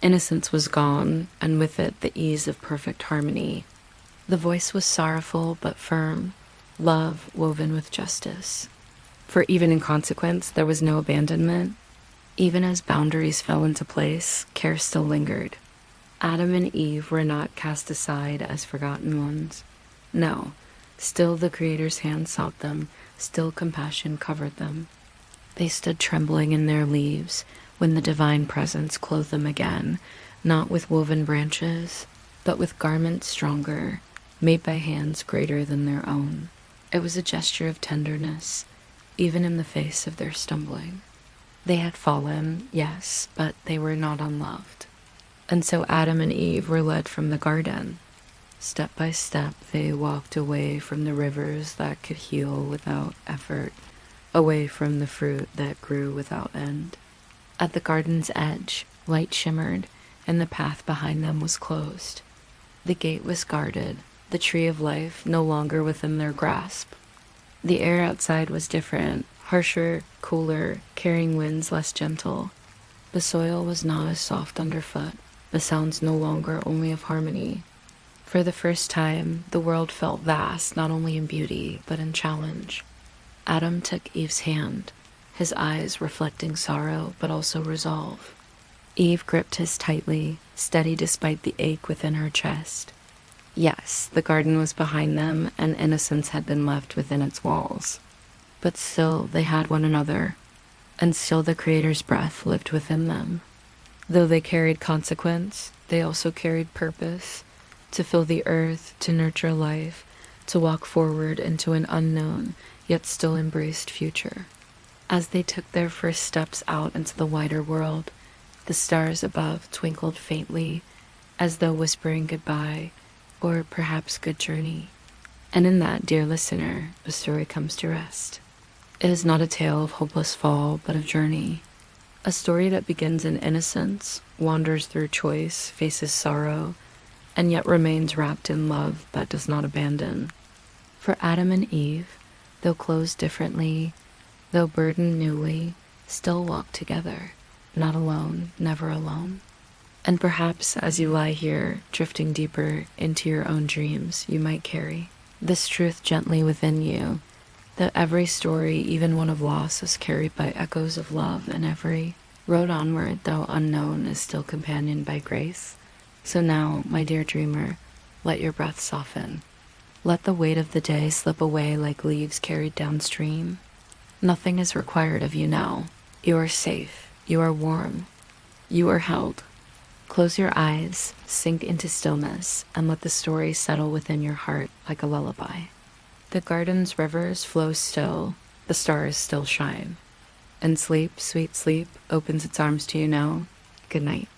A: Innocence was gone, and with it the ease of perfect harmony. The voice was sorrowful but firm, love woven with justice. For even in consequence, there was no abandonment. Even as boundaries fell into place, care still lingered. Adam and Eve were not cast aside as forgotten ones. No, still the Creator's hand sought them, still compassion covered them. They stood trembling in their leaves when the divine presence clothed them again, not with woven branches, but with garments stronger, made by hands greater than their own. It was a gesture of tenderness, even in the face of their stumbling. They had fallen, yes, but they were not unloved. And so Adam and Eve were led from the garden. Step by step, they walked away from the rivers that could heal without effort, away from the fruit that grew without end. At the garden's edge, light shimmered, and the path behind them was closed. The gate was guarded, the tree of life no longer within their grasp. The air outside was different, harsher, cooler, carrying winds less gentle. The soil was not as soft underfoot, the sounds no longer only of harmony. For the first time, the world felt vast, not only in beauty, but in challenge. Adam took Eve's hand, his eyes reflecting sorrow, but also resolve. Eve gripped his tightly, steady despite the ache within her chest. Yes, the garden was behind them, and innocence had been left within its walls. But still they had one another, and still the Creator's breath lived within them. Though they carried consequence, they also carried purpose, to fill the earth, to nurture life, to walk forward into an unknown, yet still embraced future. As they took their first steps out into the wider world, the stars above twinkled faintly, as though whispering goodbye, or perhaps good journey. And in that, dear listener, the story comes to rest. It is not a tale of hopeless fall, but of journey. A story that begins in innocence, wanders through choice, faces sorrow, and yet remains wrapped in love that does not abandon. For Adam and Eve, though clothed differently, though burdened newly, still walk together, not alone, never alone. And perhaps as you lie here, drifting deeper into your own dreams, you might carry this truth gently within you, that every story, even one of loss, is carried by echoes of love, and every road onward, though unknown, is still companioned by grace. So now, my dear dreamer, let your breath soften. Let the weight of the day slip away like leaves carried downstream. Nothing is required of you now. You are safe. You are warm. You are held. Close your eyes, sink into stillness, and let the story settle within your heart like a lullaby. The garden's rivers flow still, the stars still shine. And sleep, sweet sleep, opens its arms to you now. Good night.